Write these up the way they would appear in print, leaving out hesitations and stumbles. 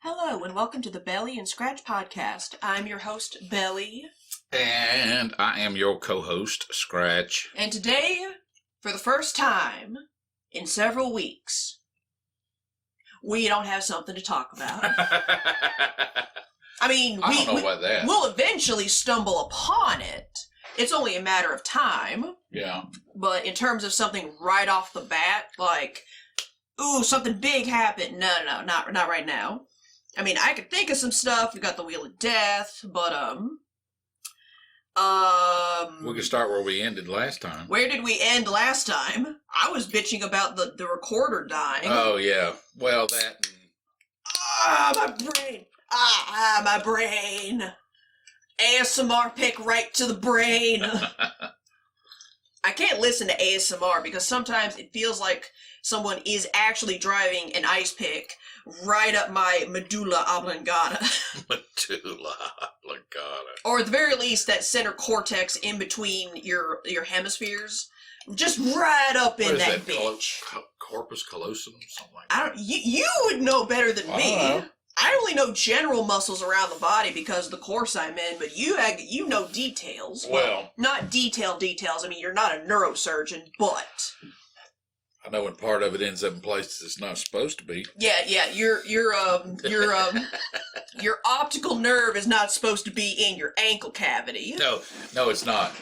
Hello, and welcome to the Bel-E and Scratch podcast. I'm your host, Bel-E. And I am your co-host, Scratch. And today, for the first time in several weeks, we don't have something to talk about. I mean, I don't know about that. We'll eventually stumble upon it. It's only a matter of time. Yeah. But in terms of something right off the bat, like, ooh, something big happened. No, not right now. I mean, I could think of some stuff. We got the Wheel of Death, but, we can start where we ended last time. Where did we end last time? I was bitching about the recorder dying. Oh, yeah. Well, that... My brain! My brain! ASMR pick right to the brain! I can't listen to ASMR because sometimes it feels like someone is actually driving an ice pick right up my medulla oblongata. Medulla oblongata. Or at the very least, that center cortex in between your hemispheres. Just right up in that bitch. Corpus callosum? Something like that. You would know better than me. I only know general muscles around the body because of the course I'm in, but you know details. Well, not details. I mean, you're not a neurosurgeon, but I know when part of it ends up in places it's not supposed to be. Yeah. Your optical nerve is not supposed to be in your ankle cavity. No, it's not.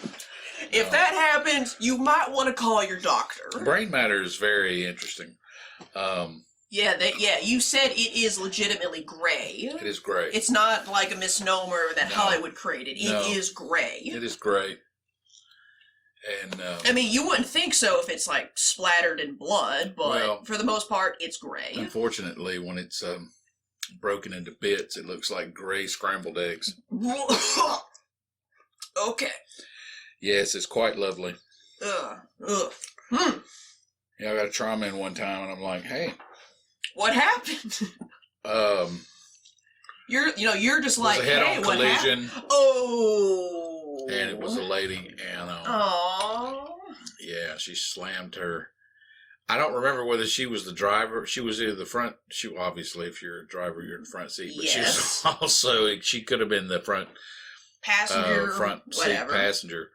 If that happens, you might want to call your doctor. Brain matter is very interesting. You said it is legitimately gray. It is gray. It's not like a misnomer that Hollywood created. It is gray. It is gray. And I mean, you wouldn't think so if it's like splattered in blood, but for the most part, it's gray. Unfortunately, when it's broken into bits, it looks like gray scrambled eggs. Okay. Yes, it's quite lovely. Yeah, I got a trauma in one time, and I'm like, hey. What happened? You're just like, hey, head-on collision. Oh. And it was a lady, and yeah, she slammed her. I don't remember whether she was the driver. She was either the front. Obviously, if you're a driver, you're in the front seat. But she was also, she could have been the front passenger, front whatever. Seat passenger,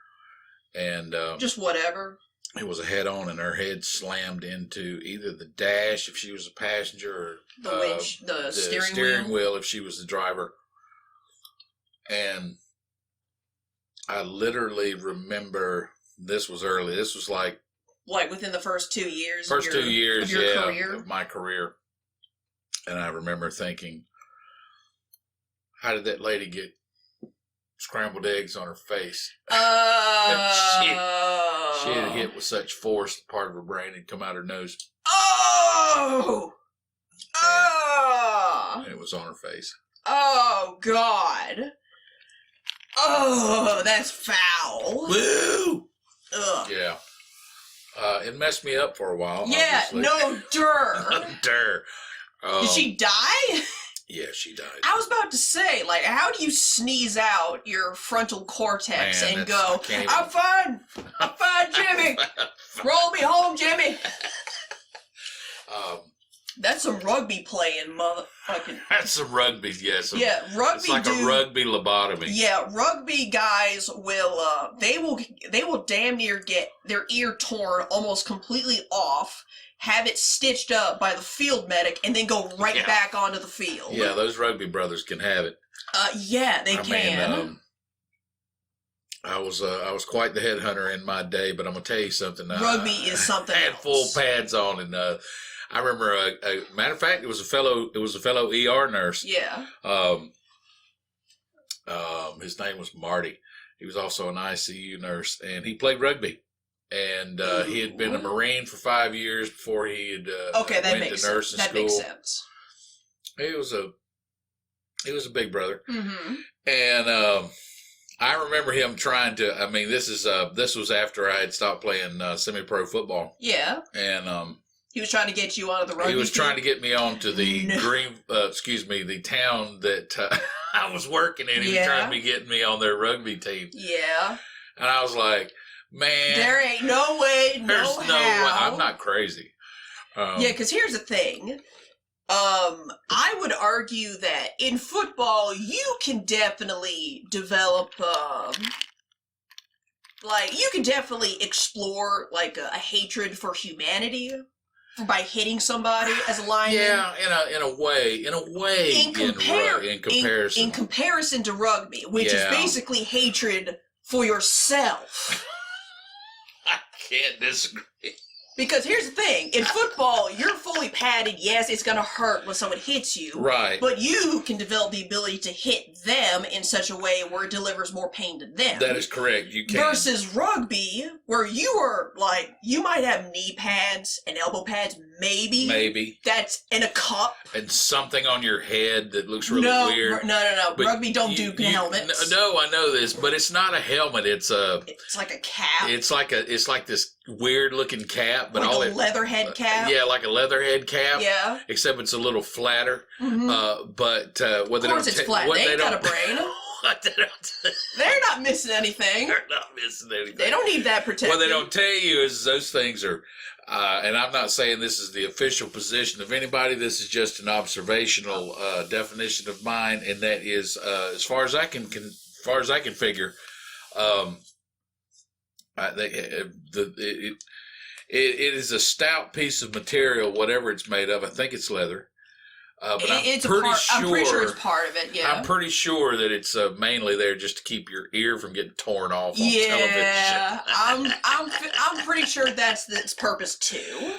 and just whatever. It was a head-on, and her head slammed into either the dash if she was a passenger, or the steering wheel if she was the driver. And I literally remember, this was early. This was like within the first 2 years. First 2 years, of your career? Of my career. And I remember thinking, how did that lady get scrambled eggs on her face? She had hit with such force, part of her brain had come out her nose. And it was on her face. Oh, God. Oh, that's foul. Woo! Ugh. Yeah. It messed me up for a while. Yeah, obviously. no dir. Dir. Did she die? Yeah, she died. I was about to say, like, how do you sneeze out your frontal cortex and go, I'm fine, Jimmy. Roll me home, Jimmy. That's some rugby playing, motherfucking. That's some rugby, yes. Yeah, rugby. It's like a rugby lobotomy. Yeah, rugby guys will. They will damn near get their ear torn almost completely off, have it stitched up by the field medic, and then go right back onto the field. Yeah, those rugby brothers can have it. Yeah, they can. I was quite the headhunter in my day, but I'm gonna tell you something. Rugby is something. I had else. full pads on, and I remember a matter of fact, it was a fellow ER nurse. Yeah. His name was Marty. He was also an ICU nurse, and he played rugby. And he had been a Marine for 5 years before he had went to nursing school. That makes sense. He was a big brother. Mm-hmm. And I remember him trying to. I mean, this was after I had stopped playing semi-pro football. Yeah. And he was trying to get you onto the rugby. He was trying to get me onto the the town that I was working in. He was trying to get me on their rugby team. Yeah. And I was like, man, there ain't no way, no how. I'm not crazy. Yeah, because here's the thing. I would argue that in football, you can definitely develop, you can definitely explore, like, a hatred for humanity by hitting somebody as a lineman. Yeah, in a way, in comparison. In comparison to rugby, which is basically hatred for yourself. I can't disagree. Because here's the thing, in football, you're fully padded. Yes, it's going to hurt when someone hits you. Right. But you can develop the ability to hit them in such a way where it delivers more pain to them. That is correct. You can. Versus rugby, where you are, you might have knee pads and elbow pads, maybe. Maybe. That's in a cup. And something on your head that looks really weird. No. But rugby don't do helmets. No, I know this, but it's not a helmet. It's like a cap. It's like this weird looking cap, but like a leatherhead cap. Yeah, like a leatherhead cap. Yeah. Except it's a little flatter. Mm-hmm. But what they don't. Of course, it's flat. They ain't got a brain. They're not missing anything. They're not missing anything. They don't need that protection. What they don't tell you is those things are, and I'm not saying this is the official position of anybody. This is just an observational definition of mine, and that is, as far as I can figure, it is a stout piece of material, whatever it's made of. I think it's leather. But I'm pretty sure it's part of it, yeah. I'm pretty sure that it's mainly there just to keep your ear from getting torn off on television. Yeah, I'm pretty sure that's its purpose too.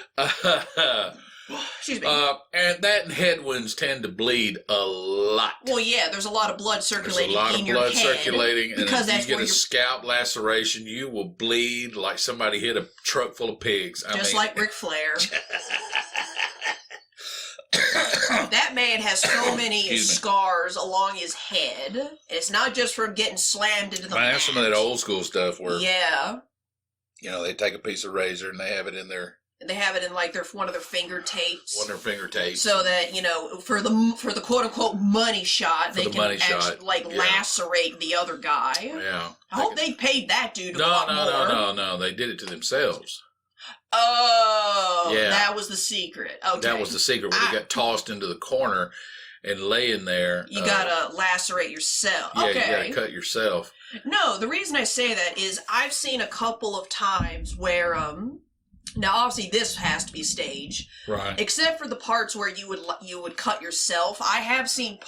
Excuse me. And that and headwinds tend to bleed a lot. Well, yeah, there's a lot of blood circulating in your head. There's a lot of blood circulating, and because if you get a scalp laceration, you will bleed like somebody hit a truck full of pigs. Just like Ric Flair. That man has so many scars along his head. It's not just from getting slammed into the mat. I have some of that old school stuff where, they take a piece of razor and they have it in their. They have it in one of their finger tapes. One of their finger tapes. So that for the quote unquote money shot, they can actually lacerate the other guy. Yeah. I hope they paid that dude a lot more. No. They did it to themselves. Oh, yeah. That was the secret. Okay. That was the secret. When he got tossed into the corner and laying there. You gotta lacerate yourself. Yeah, okay. You gotta cut yourself. No, the reason I say that is I've seen a couple of times where, now obviously this has to be staged. Right. Except for the parts where you would cut yourself. I have seen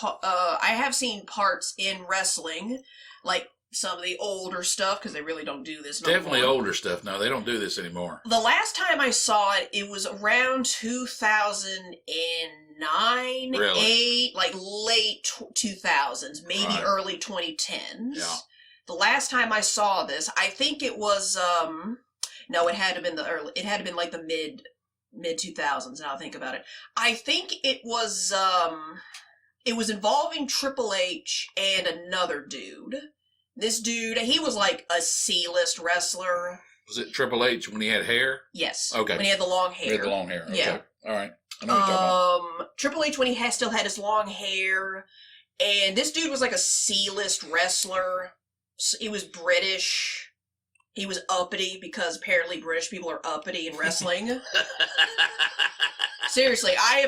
parts in wrestling, like some of the older stuff, because they really don't do this no Definitely more. Older stuff. No, they don't do this anymore. The last time I saw it, it was around 2009, really? 8, late 2000s, maybe early 2010s. Yeah. The last time I saw this, I think it was, no, it had to have been the mid 2000s, now I think about it. I think it was involving Triple H and another dude. This dude, he was like a C-list wrestler. Was it Triple H when he had hair? Yes. Okay. When he had the long hair. He had the long hair. Okay. Yeah. All right. I know what you're talking about. Triple H when he still had his long hair. And this dude was like a C-list wrestler. He was British. He was uppity because apparently British people are uppity in wrestling. Seriously, I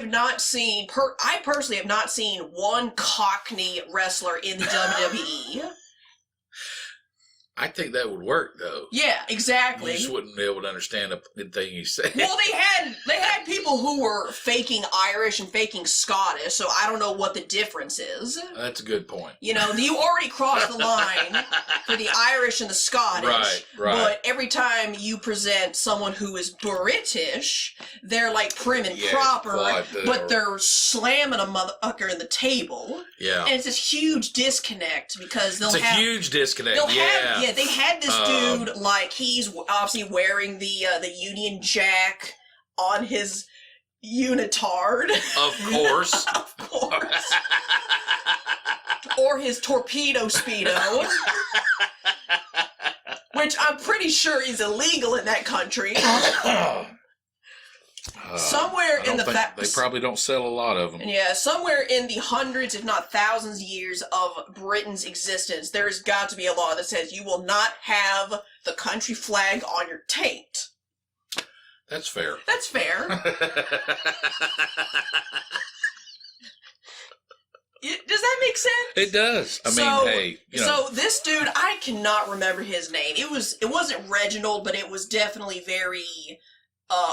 personally have not seen one Cockney wrestler in the WWE. I think that would work, though. Yeah, exactly. You just wouldn't be able to understand a thing he said. Well, they had people who were faking Irish and faking Scottish, so I don't know what the difference is. That's a good point. You already crossed the line for the Irish and the Scottish. Right. But every time you present someone who is British, they're like prim and proper, but they're slamming a motherfucker in the table. Yeah. And it's this huge disconnect because It's a huge disconnect. They had this dude, he's obviously wearing the Union Jack on his unitard. Of course. Of course. Or his torpedo Speedo. Which I'm pretty sure is illegal in that country. Somewhere in they probably don't sell a lot of them. Yeah, somewhere in the hundreds, if not thousands of years of Britain's existence, there's got to be a law that says you will not have the country flag on your taint. That's fair. That's fair. Does that make sense? It does. I mean, hey, So this dude, I cannot remember his name. It wasn't Reginald, but it was definitely very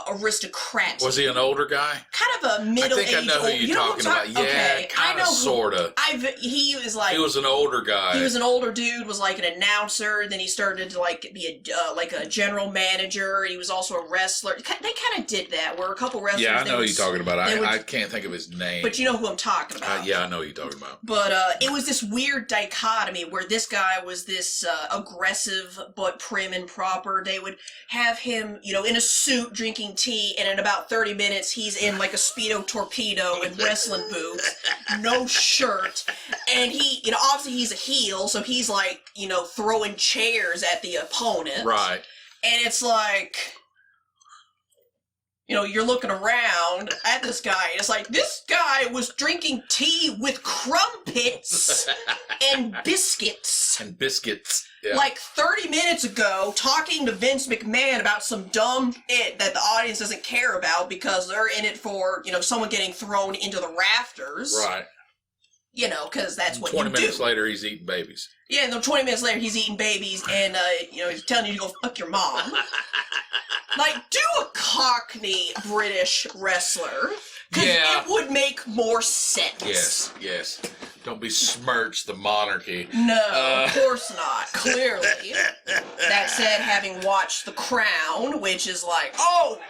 aristocratic. Was he an older guy? Kind of a middle-aged. I think I know who you're talking about. Yeah, okay, kind of, sort of. He was like. He was an older guy. He was an older dude. Was like an announcer. Then he started to like be a general manager. He was also a wrestler. They kind of did that. Where a couple wrestlers. Yeah, I know who you're talking about. I can't think of his name. But you know who I'm talking about. Yeah, I know who you're talking about. But it was this weird dichotomy where this guy was this aggressive but prim and proper. They would have him, in a suit drinking tea, and in about 30 minutes he's in like a Speedo torpedo and wrestling boots, no shirt, and he, obviously he's a heel, so he's like, throwing chairs at the opponent. Right. And it's like, you're looking around at this guy, and it's like, this guy was drinking tea with crumpets and biscuits. Yeah. Like 30 minutes ago, talking to Vince McMahon about some dumb shit that the audience doesn't care about because they're in it for, someone getting thrown into the rafters. Right. Because that's what you do. 20 minutes later, he's eating babies. Yeah, and then 20 minutes later, he's eating babies, and, he's telling you to go fuck your mom. Like, do a Cockney British wrestler. Because it would make more sense. Yes. Don't besmirch the monarchy. No, of course not. Clearly. That said, having watched The Crown, which is like, oh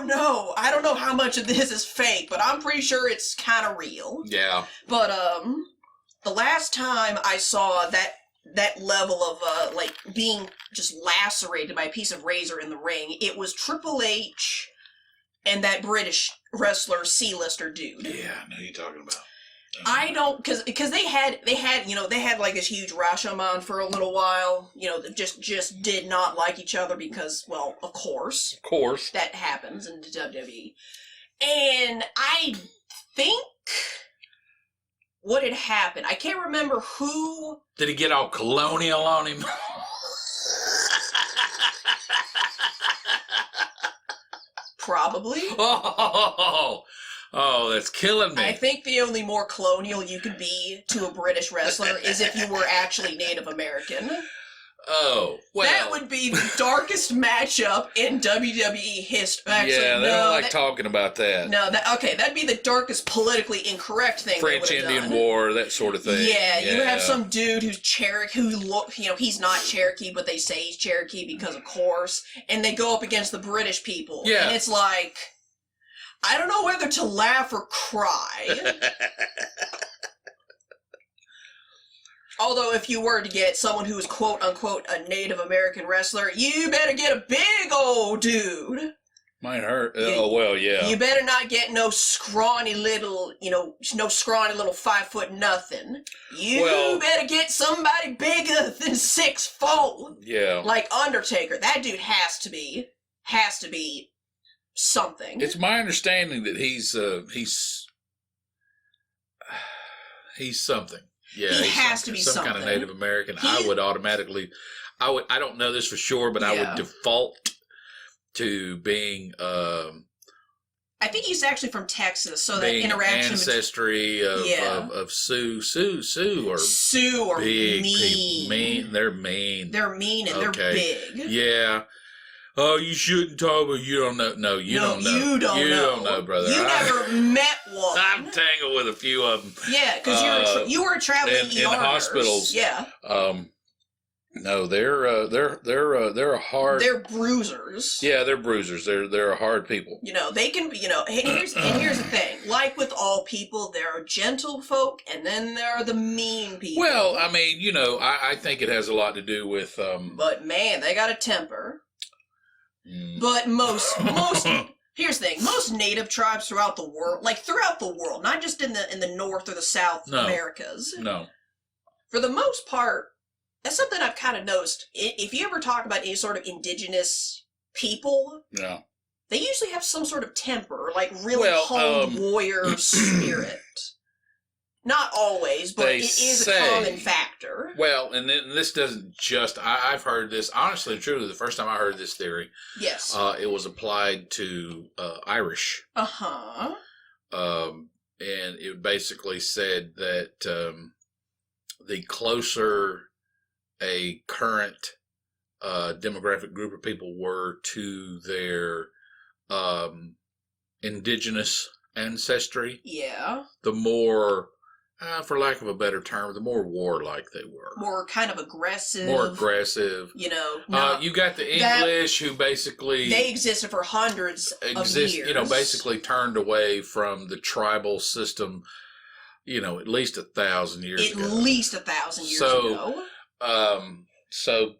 no, I don't know how much of this is fake, but I'm pretty sure it's kind of real. Yeah. But, the last time I saw that level of, being just lacerated by a piece of razor in the ring, it was Triple H and that British wrestler C-lister dude. Yeah, I know who you're talking about. I don't, because they had like this huge Rashomon for a little while, that just did not like each other because, well, of course. That happens in the WWE. And I think what had happened, I can't remember who. Did he get all colonial on him? Probably. Oh, that's killing me. I think the only more colonial you could be to a British wrestler is if you were actually Native American. Oh, well. That would be the darkest matchup in WWE history. Actually, yeah, they don't like talking about that. No, that'd be the darkest politically incorrect thing. French-Indian War, that sort of thing. Yeah, you have some dude who's Cherokee, he's not Cherokee, but they say he's Cherokee because, of course, and they go up against the British people. Yeah. And it's like, I don't know whether to laugh or cry. Although, if you were to get someone who is quote-unquote a Native American wrestler, you better get a big old dude. Might hurt. Well, yeah. You better not get no scrawny little 5 foot nothing. You better get somebody bigger than 6'4". Yeah. Like Undertaker. That dude has to be something. It's my understanding that he's something. Yeah, he has to be some kind of Native American. I would automatically, I don't know this for sure, but I would default to being. I think he's actually from Texas, so that being interaction ancestry of Sioux or big mean. Mean. They're mean. They're mean and they're big. Yeah. Oh, you shouldn't talk, but you don't know. No, you don't know. You don't know, brother. You never met one. I'm tangled with a few of them. Yeah, because you were a traveling in hospitals. Yeah. No, they're a hard. They're bruisers. Yeah, they're bruisers. They're a hard people. They can be. Here's the thing. Like with all people, there are gentle folk, and then there are the mean people. Well, I mean, I think it has a lot to do with. But man, they got a temper. But most here's the thing, most native tribes throughout the world, not just in the North or the South Americas. No. For the most part, that's something I've kind of noticed. If you ever talk about any sort of indigenous people, they usually have some sort of temper, like really honed warrior spirit. Not always, but it is a common factor. Well, and then this doesn't just... I've heard this, honestly and truly, the first time I heard this theory, yes, it was applied to Irish. Uh-huh. and it basically said that the closer a current demographic group of people were to their indigenous ancestry, the more, for lack of a better term, the more warlike they were. More kind of aggressive. More aggressive. You know, you got the English who basically... They existed for hundreds of years. You know, basically turned away from the tribal system, you know, at least 1,000 years ago. At least 1,000 years ago. So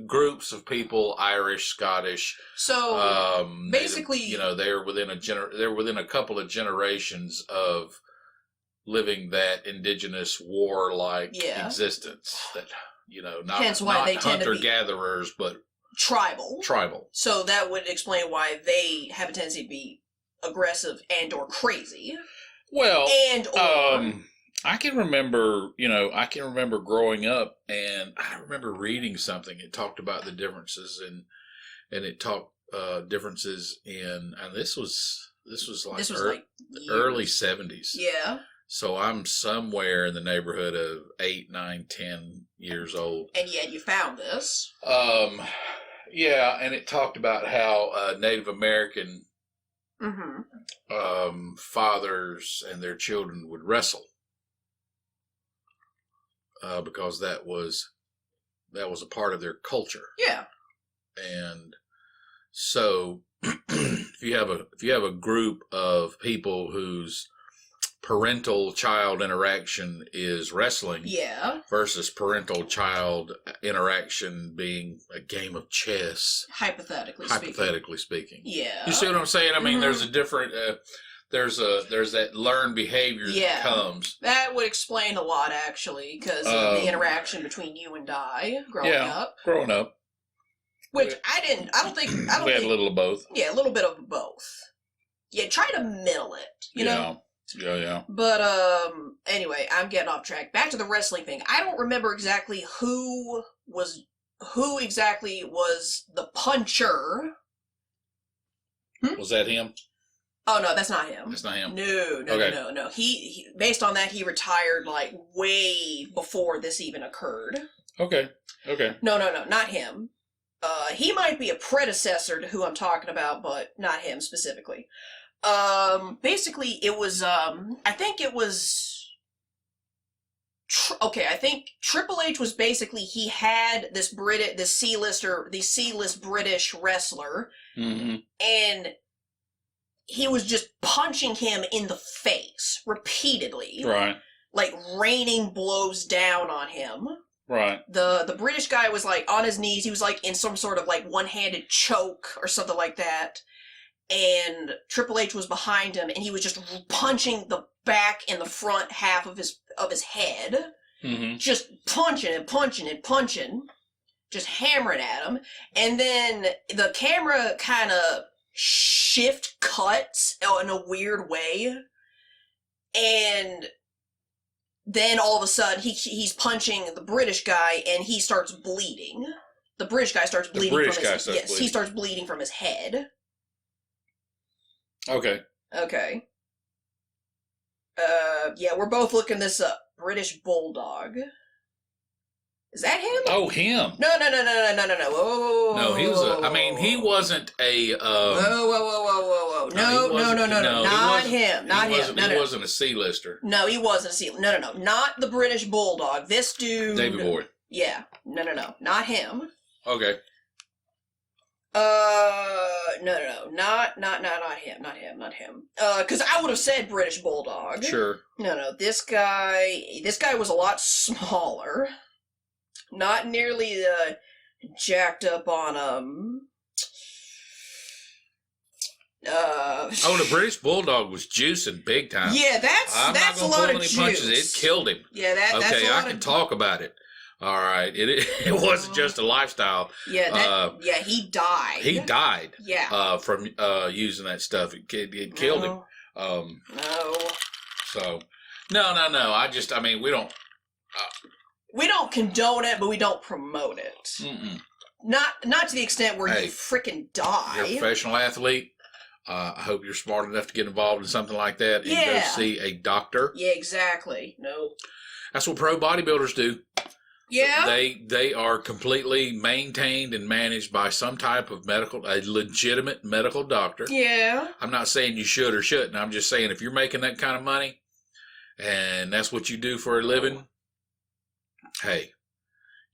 groups of people, Irish, Scottish. So basically, you know, they're within a couple of generations of living that indigenous war-like existence. That, you know, not hunter-gatherers, but tribal. So that would explain why they have a tendency to be aggressive and or crazy. Well, I can remember growing up, and I remember reading something. It talked about the differences, and it talked differences in, and this was like early 70s. Yeah. So I'm somewhere in the neighborhood of 8, 9, 10 years old. And yet you found this. Yeah, and it talked about how Native American fathers and their children would wrestle. Because that was a part of their culture. Yeah. And so if you have a group of people whose parental-child interaction is wrestling, versus parental-child interaction being a game of chess, hypothetically speaking. Yeah. You see what I'm saying? I mean, there's a different. There's that learned behavior that comes. That would explain a lot, actually, because of the interaction between you and I growing up. Which I don't think. We had a little of both. Yeah, a little bit of both. Yeah, try to middle it, you know? Yeah. But, anyway, I'm getting off track. Back to the wrestling thing. I don't remember exactly who exactly was the puncher. Was that him? Oh, no, that's not him. That's not him? No. He based on that, he retired, like, way before this even occurred. Okay. No, not him. He might be a predecessor to who I'm talking about, but not him specifically. Basically, it was, I think Triple H was basically, he had this C-list British wrestler, and he was just punching him in the face repeatedly. Right. Like, raining blows down on him. Right. The British guy was, like, on his knees. He was, like, in some sort of, like, one-handed choke or something like that. And Triple H was behind him, and he was just punching the back and the front half of his head. Just punching, just hammering at him. And then the camera kind of shift cuts in a weird way. And then all of a sudden, he's punching the British guy, and he starts bleeding. The British guy starts bleeding he starts bleeding from his head. Okay. Yeah, we're both looking this up. British Bulldog. Is that him? Oh, him. No. Whoa. No, he wasn't a, Whoa. No. Not him. He wasn't a C-lister. No, he wasn't a C-lister. No. Not the British Bulldog. This dude. Davey Boy. Yeah. No. Not him. Okay. No. Not him. Cause I would have said British Bulldog. Sure. No. This guy was a lot smaller. Not nearly, jacked up on, the British Bulldog was juicing big time. Yeah, that's a lot of juice. Punches. It killed him. Yeah, that's a lot of... I can talk about it. All right, it wasn't just a lifestyle. Yeah, he died. He died. Yeah. From using that stuff, it killed him. No. So, no. We don't condone it, but we don't promote it. Mm-mm. Not to the extent where you freaking die. You're a professional athlete. I hope you're smart enough to get involved in something like that and go see a doctor. Yeah, exactly. No. That's what pro bodybuilders do. Yeah. They are completely maintained and managed by some type of a legitimate medical doctor. Yeah. I'm not saying you should or shouldn't. I'm just saying if you're making that kind of money and that's what you do for a living, hey,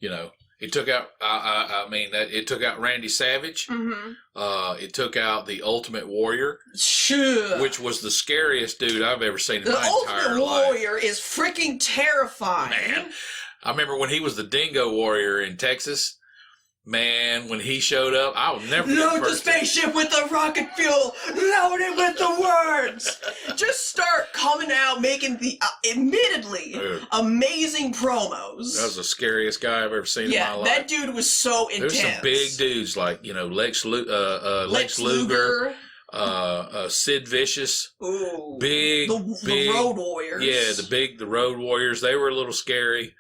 it took out. It took out Randy Savage. Mm-hmm. It took out the Ultimate Warrior, sure, which was the scariest dude I've ever seen in my entire life. The Ultimate Warrior is freaking terrifying. Man, I remember when he was the Dingo Warrior in Texas. Man, when he showed up, I will never load the spaceship with the rocket fuel. Load it with the words. Just start coming out making the admittedly amazing promos. That was the scariest guy I've ever seen in my life. That dude was so intense. There's some big dudes like Lex Luger. Sid Vicious. Ooh, big the Road Warriors. Yeah, the Road Warriors. They were a little scary.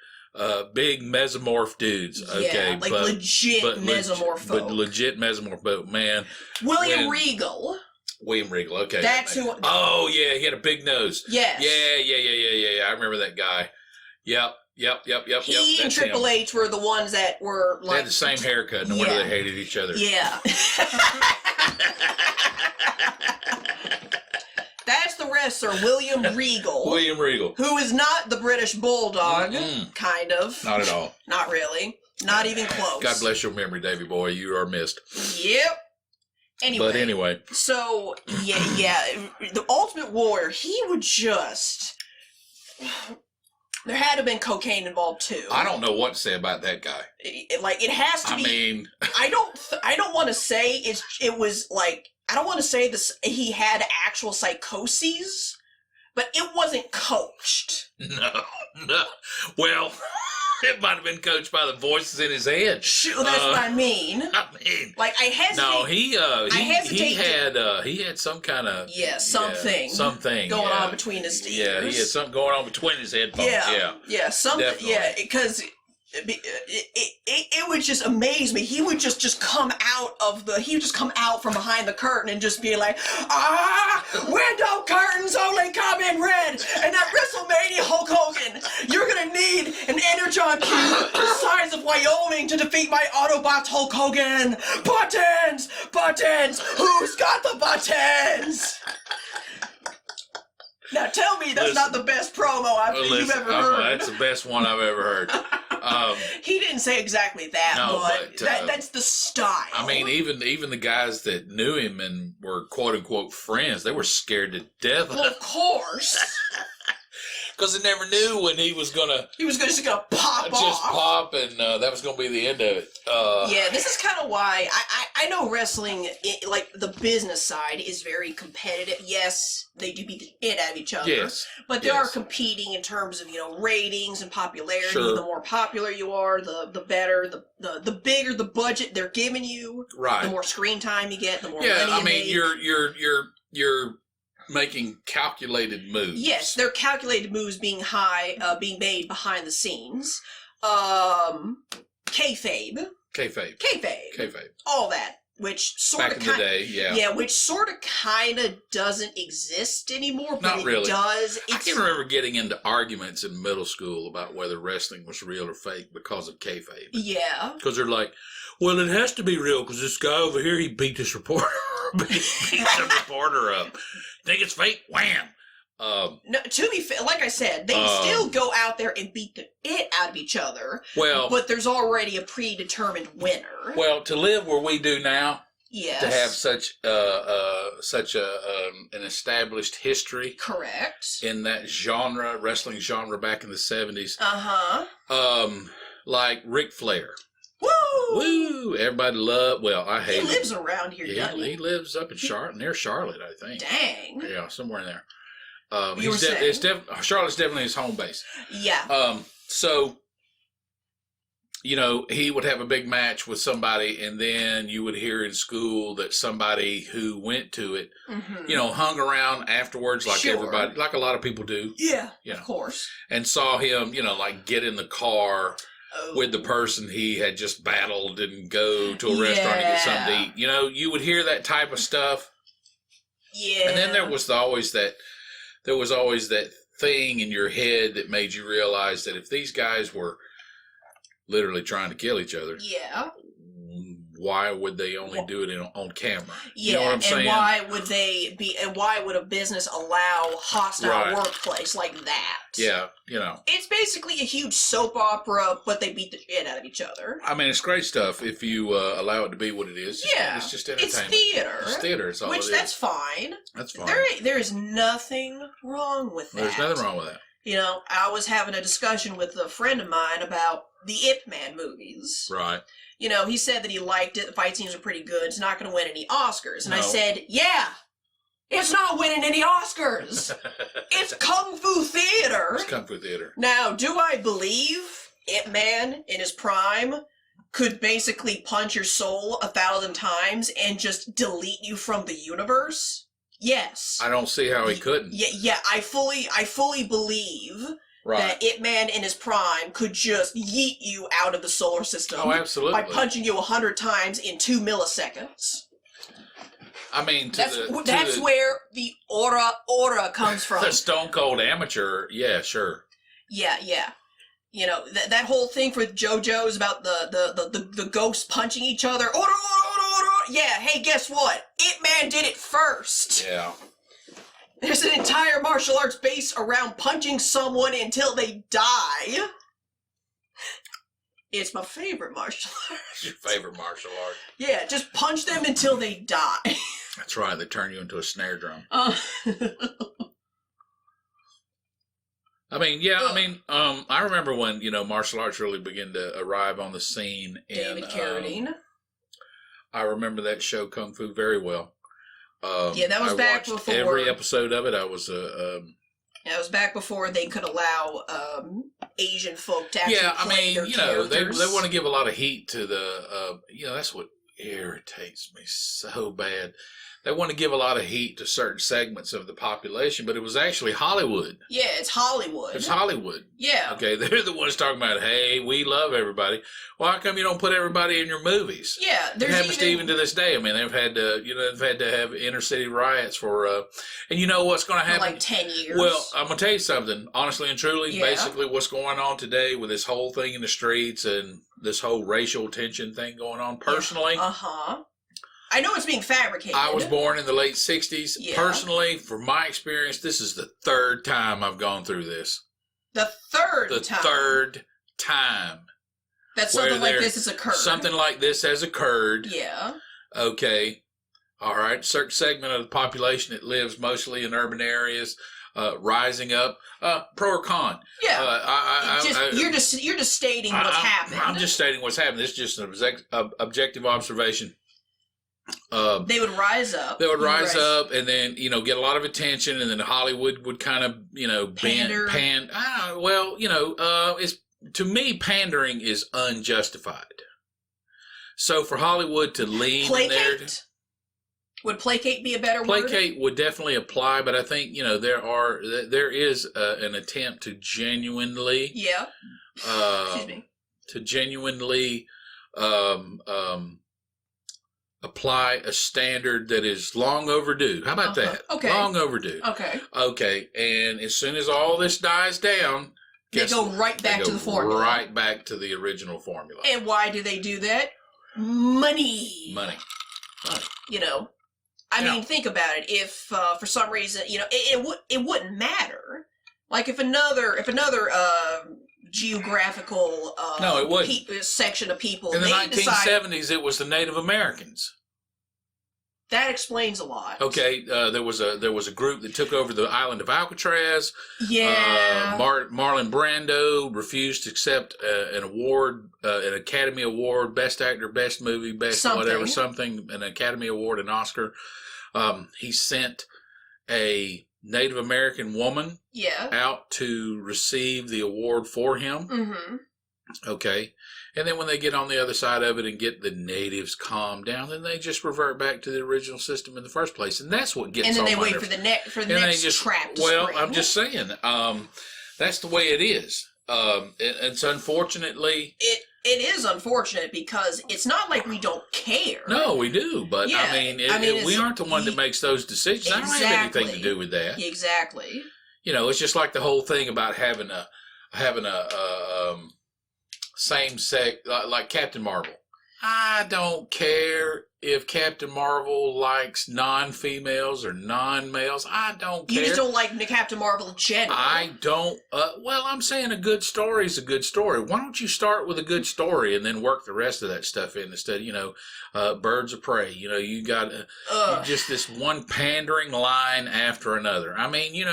Big mesomorph dudes. Okay, like legit mesomorph folk. But legit mesomorph folk, man. William Regal. Okay. That's who. Oh yeah, he had a big nose. Yes. Yeah. I remember that guy. Yep. He and Triple H were the ones that were like. They had the same haircut. No wonder they hated each other. Yeah. That's the wrestler, William Regal. William Regal. Who is not the British Bulldog, kind of. Not at all. Not really. Not even close. God bless your memory, Davey boy. You are missed. Yep. Anyway. So, yeah. The Ultimate Warrior, he would just... There had to have been cocaine involved, too. I don't know what to say about that guy. It has to be... I don't want to say it was, like... I don't want to say this. He had actual psychoses, but it wasn't coached. No. Well, it might have been coached by the voices in his head. Sure, that's what I mean. Like I hesitate. No, he had some kind of something going on between his ears. Yeah, he had something going on between his headphones. Yeah, something. Definitely. Yeah, because. It would just amaze me. He would just come out from behind the curtain and just be like, window curtains only come in red. And at WrestleMania, Hulk Hogan, you're gonna need an Energon cube the size of Wyoming to defeat my Autobots, Hulk Hogan. Buttons. Who's got the buttons? Now tell me that's not the best promo you've ever heard. That's the best one I've ever heard. He didn't say exactly that, but that's the style. I mean, even the guys that knew him and were quote unquote friends, they were scared to death. Well, of course. Because they never knew when he was just gonna pop off, and that was gonna be the end of it. Yeah, this is kind of why I know wrestling, like the business side, is very competitive. Yes, they do beat the shit out of each other. Yes, but they are competing in terms of ratings and popularity. Sure. The more popular you are, the better. The bigger the budget they're giving you, right? The more screen time you get, the more money you make. You're making calculated moves. Yes, they're calculated moves being made behind the scenes. Kayfabe. All that, which sort of back in the day, yeah, which sort of kind of doesn't exist anymore. But not really. It does. I can remember getting into arguments in middle school about whether wrestling was real or fake because of kayfabe. Yeah, because they're like, well, it has to be real because this guy over here, he beat this reporter. beat some reporter up. Think it's fake? Wham! No, to be fair, like I said, they still go out there and beat the it out of each other. Well, but there's already a predetermined winner. Well, to live where we do now, yes, to have such an established history, correct, in that wrestling genre back in the 70s. Like Ric Flair. Woo! Everybody loved. Well, I hate. He lives around here. Yeah, he lives up in Charlotte, near Charlotte, I think. Dang. Yeah, somewhere in there. Charlotte's definitely his home base. Yeah. So, he would have a big match with somebody, and then you would hear in school that somebody who went to it, hung around afterwards, like everybody, like a lot of people do. Yeah. Of course. And saw him, like get in the car with the person he had just battled and go to a restaurant to get something to eat. You would hear that type of stuff. Yeah. And then there was always that thing in your head that made you realize that if these guys were literally trying to kill each other, yeah, why would they only do it on camera? Yeah, you know what I'm saying? And why would a business allow hostile workplace like that? Yeah, it's basically a huge soap opera, but they beat the shit out of each other. I mean, it's great stuff if you allow it to be what it is. It's just entertainment. It's theater. It's theater. It's all which that's fine. That's fine. There is nothing wrong with that. There's nothing wrong with that. I was having a discussion with a friend of mine about the Ip Man movies. Right. He said that he liked it. The fight scenes are pretty good. It's not going to win any Oscars. And I said, yeah, it's not winning any Oscars. It's Kung Fu theater. It's Kung Fu theater. Now, do I believe Ip Man in his prime could basically punch your soul 1,000 times and just delete you from the universe? Yes. I don't see how he couldn't. Yeah. I fully believe that Ip Man in his prime could just yeet you out of the solar system. Oh, absolutely. By punching you 100 times in 2 milliseconds. I mean, that's where the aura comes from. The Stone Cold Amateur, yeah, sure. Yeah. That whole thing for JoJo's about the ghosts punching each other. Aura. Yeah, hey, guess what? Ip Man did it first. Yeah. There's an entire martial arts base around punching someone until they die. It's my favorite martial art. It's your favorite martial art. Yeah, just punch them until they die. That's right, they turn you into a snare drum. I remember when, martial arts really began to arrive on the scene. David Carradine. I remember that show Kung Fu very well. That was back before every episode of it. I was it was back before they could allow Asian folk to actually play their characters. They want to give a lot of heat to the that's what irritates me so bad. They want to give a lot of heat to certain segments of the population, but it was actually Hollywood. Yeah, it's Hollywood. It's Hollywood. Yeah. Okay, they're the ones talking about, hey, we love everybody. Well, how come you don't put everybody in your movies? Yeah, it happens even to this day. I mean, they've had to have inner city riots for, and you know what's going to happen? For like 10 years. Well, I'm going to tell you something. Honestly and truly, basically what's going on today with this whole thing in the streets and this whole racial tension thing going on, personally. Yeah. I know it's being fabricated. I was born in the late 60s. Yeah. Personally, from my experience, this is the third time I've gone through this. The third time. That something like this has occurred. Something like this has occurred. Yeah. Okay. All right. Certain segment of the population that lives mostly in urban areas, rising up. Pro or con? Yeah. You're just stating what's happened. I'm just stating what's happened. This is just an objective observation. They would rise up. They would rise up, and then get a lot of attention, and then Hollywood would kind of pander. It's to me pandering is unjustified. So for Hollywood to lean in there, would placate be a better word? Placate would definitely apply, but I think there is an attempt to genuinely excuse me, to genuinely apply a standard that is long overdue. How about that? Okay. Long overdue. Okay. And as soon as all this dies down, they go right back to the formula. Right back to the original formula. And why do they do that? Money. I mean, think about it. If for some reason, it wouldn't matter. Like if another geographical no, it wouldn't. Section of people in the 1970s, it was the Native Americans. That explains a lot. Okay, there was a group that took over the island of Alcatraz. Yeah. Marlon Brando refused to accept an award, an Academy Award, Best Actor, Best Movie, Best an Academy Award, an Oscar. He sent a Native American woman out to receive the award for him. Mm-hmm. Okay. And then when they get on the other side of it and get the natives calmed down, then they just revert back to the original system in the first place. And that's what gets on my nerves. And then they wait for the next trap to spring. I'm just saying, that's the way it is. It's unfortunately... It is unfortunate because it's not like we don't care. No, we do. But, yeah. We aren't the one that makes those decisions. Exactly. I don't have anything to do with that. Exactly. It's just like the whole thing about having a same sex, like Captain Marvel. I don't care if Captain Marvel likes non-females or non-males. I don't care. You just don't like Captain Marvel in general. I don't. Well, I'm saying a good story is a good story. Why don't you start with a good story and then work the rest of that stuff in instead? Birds of Prey. You got just this one pandering line after another. I mean,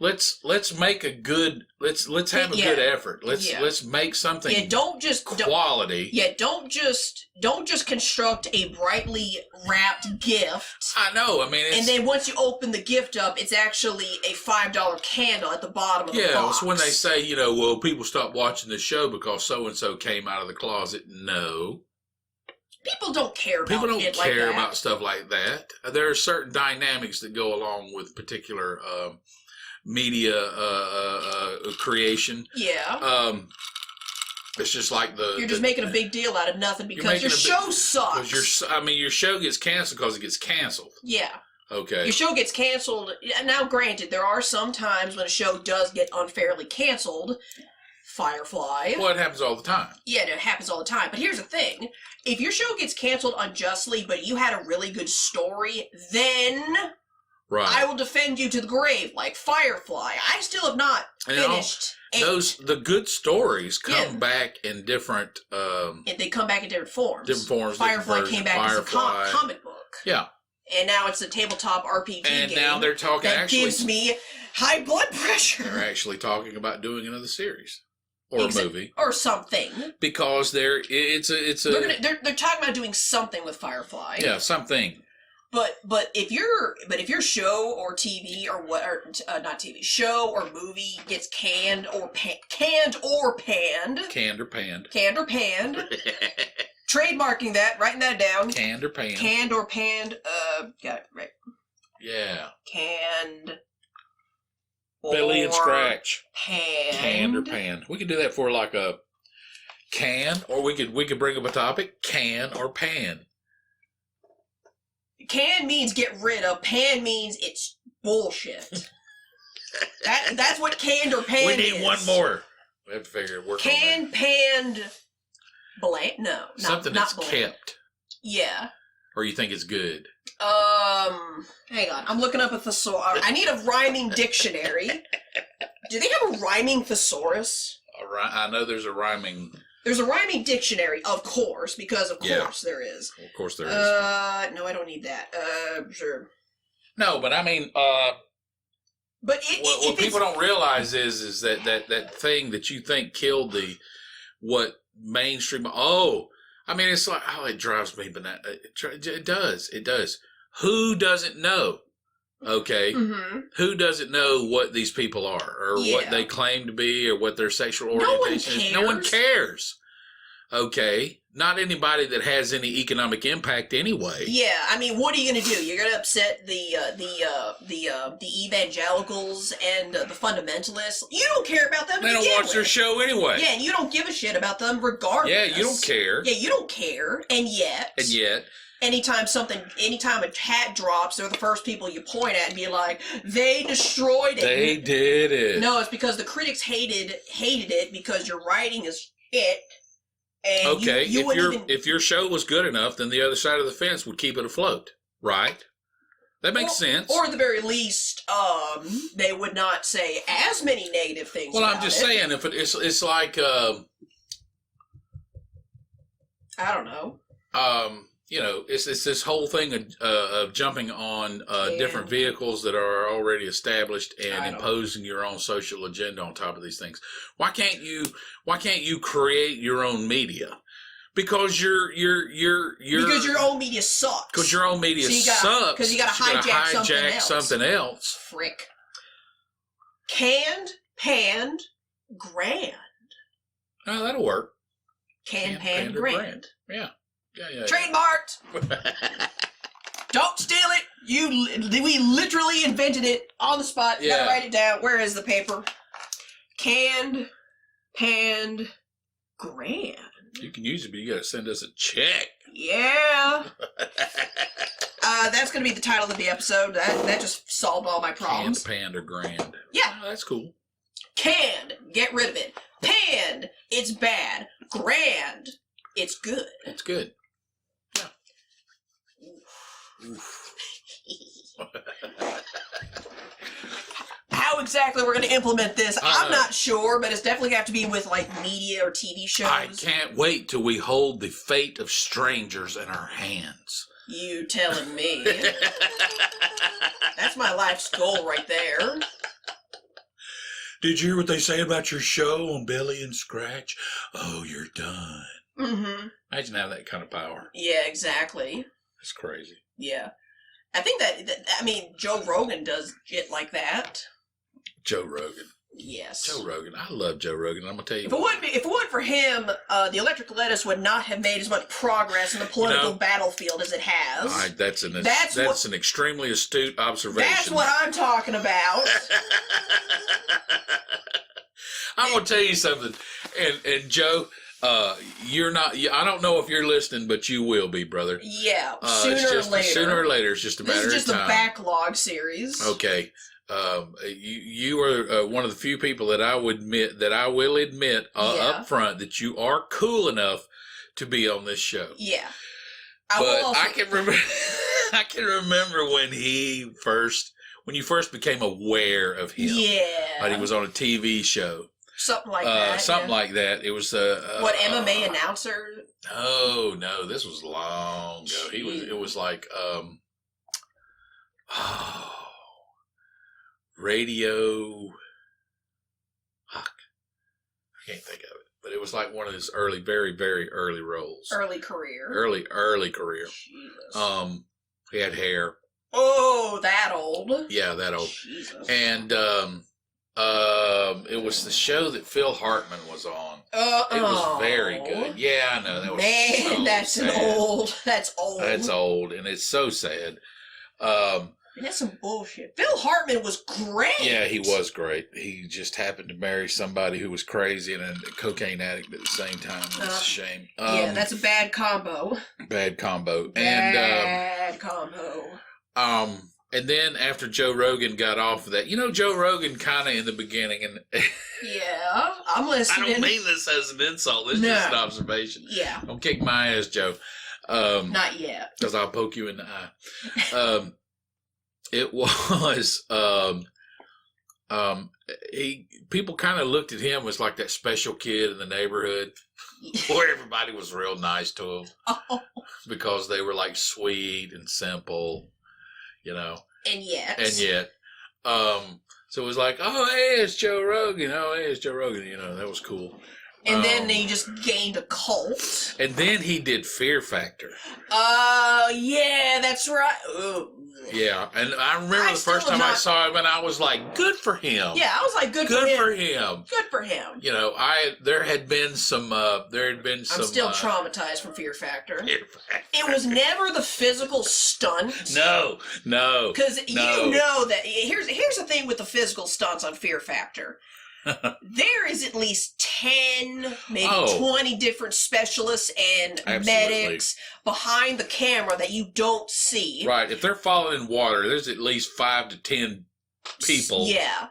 Let's make a good. Let's have a good effort. Let's make something. Don't just quality. Don't just construct a brightly wrapped gift. I know. I mean, and then once you open the gift up, it's actually a $5 candle at the bottom of the box. Yeah, it's when they say, well, people stop watching the show because so and so came out of the closet. No. People don't care about People don't care like that. about stuff like that. There are certain dynamics that go along with particular. Media creation. Yeah. It's just like you're just making a big deal out of nothing because your show sucks. Your show gets canceled because it gets canceled. Yeah. Okay. Your show gets canceled. Now, granted, there are some times when a show does get unfairly canceled. Firefly. Well, it happens all the time. Yeah, it happens all the time. But here's the thing. If your show gets canceled unjustly, but you had a really good story, then... Right. I will defend you to the grave, like Firefly. I still have not finished. The good stories come back in different. They come back in different forms. Different forms. Firefly came back as a comic book. Yeah. And now it's a tabletop RPG game. And now they're talking that gives me high blood pressure. They're actually talking about doing another series or a movie or something because they're talking about doing something with Firefly. Yeah, something. But if your show or TV or not TV show or movie gets canned or panned, trademarking that, writing that down. Canned or panned. Canned or panned. Got it right. Yeah. Canned. Bel-E and Scratch. Panned. Canned or panned. We could do that for like a can, or we could bring up a topic. Can or pan. Can means get rid of. Pan means it's bullshit. That's what canned or panned is. We need one more. We have to figure it. Canned, panned, bland. No, something not that's bland. kept. Yeah. Or you think it's good? Hang on. I'm looking up a thesaurus. I need a rhyming dictionary. Do they have a rhyming thesaurus? I know there's a rhyming... There's a rhyming dictionary, of course, because of course there is. Of course there is. No, I don't need that. Sure. No, but I mean, but what people don't realize is that thing that you think killed what mainstream. Oh, I mean, it's like, it drives me bananas. It does. Who doesn't know? Okay. Mm-hmm. Who doesn't know what these people are or what they claim to be or what their sexual orientation is? No one cares. Okay. Not anybody that has any economic impact anyway. Yeah, I mean, what are you going to do? You're going to upset the evangelicals and the fundamentalists? You don't care about them. They don't watch their show anyway. Yeah, and you don't give a shit about them regardless. Yeah, you don't care. Yeah, you don't care. And yet. Anytime a hat drops, they're the first people you point at and be like, they destroyed it. They did it. No, it's because the critics hated it because your writing is shit. And okay, if your show was good enough, then the other side of the fence would keep it afloat, right? That makes sense. Or at the very least, they would not say as many negative things. Well, I'm just saying, if it's like, I don't know. It's this whole thing of jumping on different vehicles that are already established and imposing your own social agenda on top of these things. Why can't you create your own media? Because because your own media sucks. Because your own media sucks. Because you got to hijack something else. Frick. Canned, panned, grand. Oh, that'll work. Canned, panned, grand. Yeah. Yeah. Trademarked. Don't steal it. We literally invented it on the spot. You gotta write it down. Where is the paper? Canned, panned, grand. You can use it, but you gotta send us a check. Yeah. That's gonna be the title of the episode. That just solved all my problems. Canned, panned, or grand. Yeah. Oh, that's cool. Canned, get rid of it. Panned, it's bad. Grand, it's good. It's good. Yeah. Oof. How exactly we're going to implement this, I'm not sure, but it's definitely got to be with, like, media or TV shows. I can't wait till we hold the fate of strangers in our hands. You telling me. That's my life's goal right there. Did you hear what they say about your show on Bel-E and Scratch? Oh, you're done. Mm-hmm. Imagine having that kind of power. Yeah, exactly. That's crazy. Yeah. I think I mean, Joe Rogan does it like that. Joe Rogan. Yes. Joe Rogan. I love Joe Rogan. I'm going to tell you. If it weren't for him, the electric lettuce would not have made as much progress in the political battlefield as it has. That's an extremely astute observation. That's what I'm talking about. I'm going to tell you something. And Joe, you're not, I don't know if you're listening, but you will be, brother. Yeah. Sooner or later. Sooner or later. It's just a matter of time. This is just a backlog series. Okay. You are one of the few people that I will admit up front that you are cool enough to be on this show. Yeah. I can remember I can remember when you first became aware of him. Yeah. He was on a TV show. Something like that. Something like that. It was what, MMA announcer? Oh no, this was long ago. It was like radio. Fuck. I can't think of it. But it was like one of his early, very, very early roles. Early career. Early career. Jesus. He had hair. Oh, that old. Yeah, that old. Jesus. And it was the show that Phil Hartman was on. It was very good. Yeah, I know. That was so that's sad. That's old. That's old, and it's so sad. That's some bullshit. Phil Hartman was great. Yeah, he was great. He just happened to marry somebody who was crazy and a cocaine addict at the same time. It's a shame. Yeah, that's a bad combo. Bad combo. Bad combo. And then after Joe Rogan got off of that, Joe Rogan kind of in the beginning, and yeah, I'm listening. I don't mean this as an insult. It's just an observation. Yeah. Don't kick my ass, Joe. Not yet. Because I'll poke you in the eye. It was people kind of looked at him as like that special kid in the neighborhood where everybody was real nice to him because they were like sweet and simple, And yet. So it was like, oh, hey, it's Joe Rogan. Oh, hey, it's Joe Rogan. That was cool. And then he just gained a cult. And then he did Fear Factor. Yeah, that's right. Ooh. Yeah, and I remember the first time I saw him, and I was like, good for him. Yeah, I was like, good for him. Good for him. There had been some. I'm still traumatized from Fear Factor. It was never the physical stunt. No. Because you know that here's the thing with the physical stunts on Fear Factor. There is at least 10, maybe 20 different specialists and medics behind the camera that you don't see. Right. If they're falling in water, there's at least 5 to 10 people. Yeah.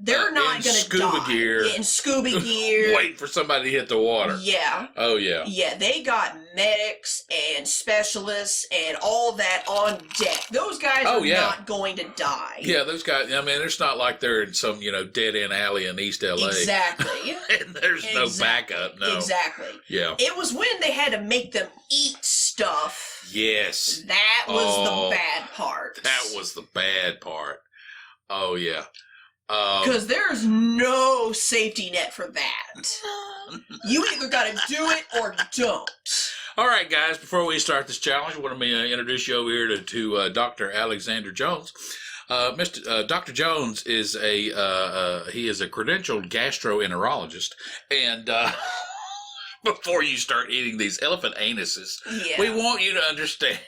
They're not going to die. In scuba gear. Waiting for somebody to hit the water. Yeah. Oh, yeah. Yeah, they got medics and specialists and all that on deck. Those guys are not going to die. Yeah, those guys, it's not like they're in some, dead-end alley in East L.A. Exactly. And there's no backup, no. Exactly. Yeah. It was when they had to make them eat stuff. Yes. That was the bad part. That was the bad part. Oh, yeah. Because there's no safety net for that. You either got to do it or don't. All right, guys, before we start this challenge, I want to introduce you over here to Dr. Alexander Jones. Dr. Jones is he is a credentialed gastroenterologist, and before you start eating these elephant anuses, we want you to understand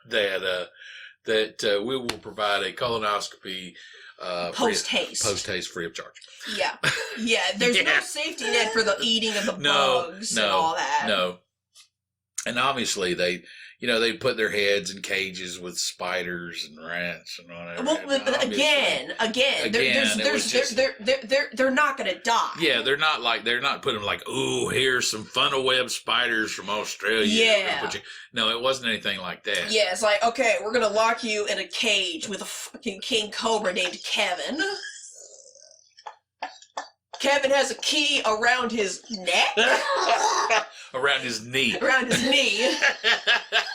that we will provide a colonoscopy Post haste. Post haste, free of charge. Yeah. Yeah. There's no safety net for the eating of the bugs and all that. No. And obviously they put their heads in cages with spiders and rats and whatever. Well, again, they're not going to die. Yeah, they're not putting them like, ooh, here's some funnel web spiders from Australia. Yeah. No, it wasn't anything like that. Yeah, it's like, okay, we're going to lock you in a cage with a fucking king cobra named Kevin. Kevin has a key around his neck. Around his knee. Around his knee.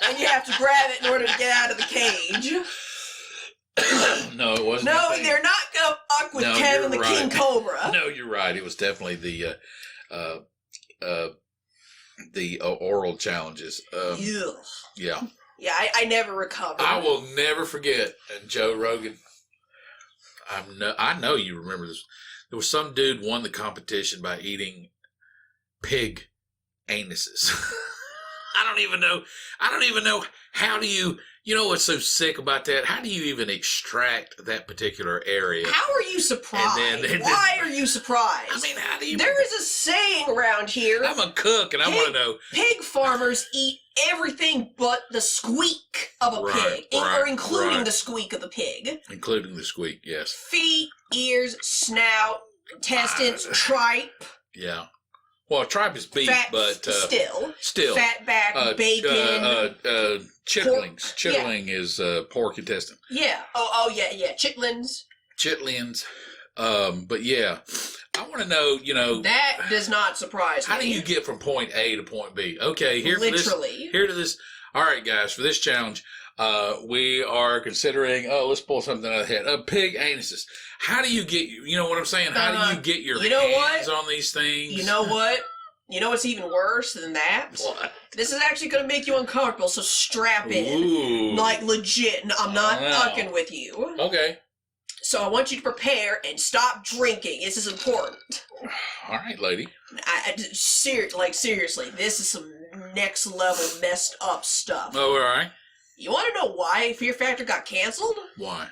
And you have to grab it in order to get out of the cage. No, it wasn't. No, they're not going to fuck with Kevin the King Cobra. No, you're right. It was definitely the oral challenges. Yeah. Yeah, I never recovered. I will never forget. And Joe Rogan, I know you remember this. There was some dude won the competition by eating pig anuses. I don't even know how do you know what's so sick about that? How do you even extract that particular area? How are you surprised? Why are you surprised? I mean, how do you... There is a saying around here. I'm a cook and I want to know. Pig farmers eat everything but the squeak of a pig. Including the squeak of the pig. Including the squeak, yes. Feet, ears, snout, intestines, tripe. Yeah. Well, tripe is beef, but still, fat back, bacon, chitlings. Chitling is pork intestine. Yeah. Oh, yeah. Chitlins. But yeah, I want to know. That does not surprise me. How do you get from point A to point B? Okay, here Literally. to this. All right, guys, for this challenge, we are considering. Oh, let's pull something out of the head. Pig anuses. How do you get? You know what I'm saying? How do you get your hands on these things? You know what? You know what's even worse than that? What? This is actually going to make you uncomfortable, so strap in. Ooh. Like, legit. I'm not fucking with you. Okay. So I want you to prepare and stop drinking. This is important. All right, lady. Seriously, this is some next level messed up stuff. Oh, all right. You want to know why Fear Factor got canceled? Why?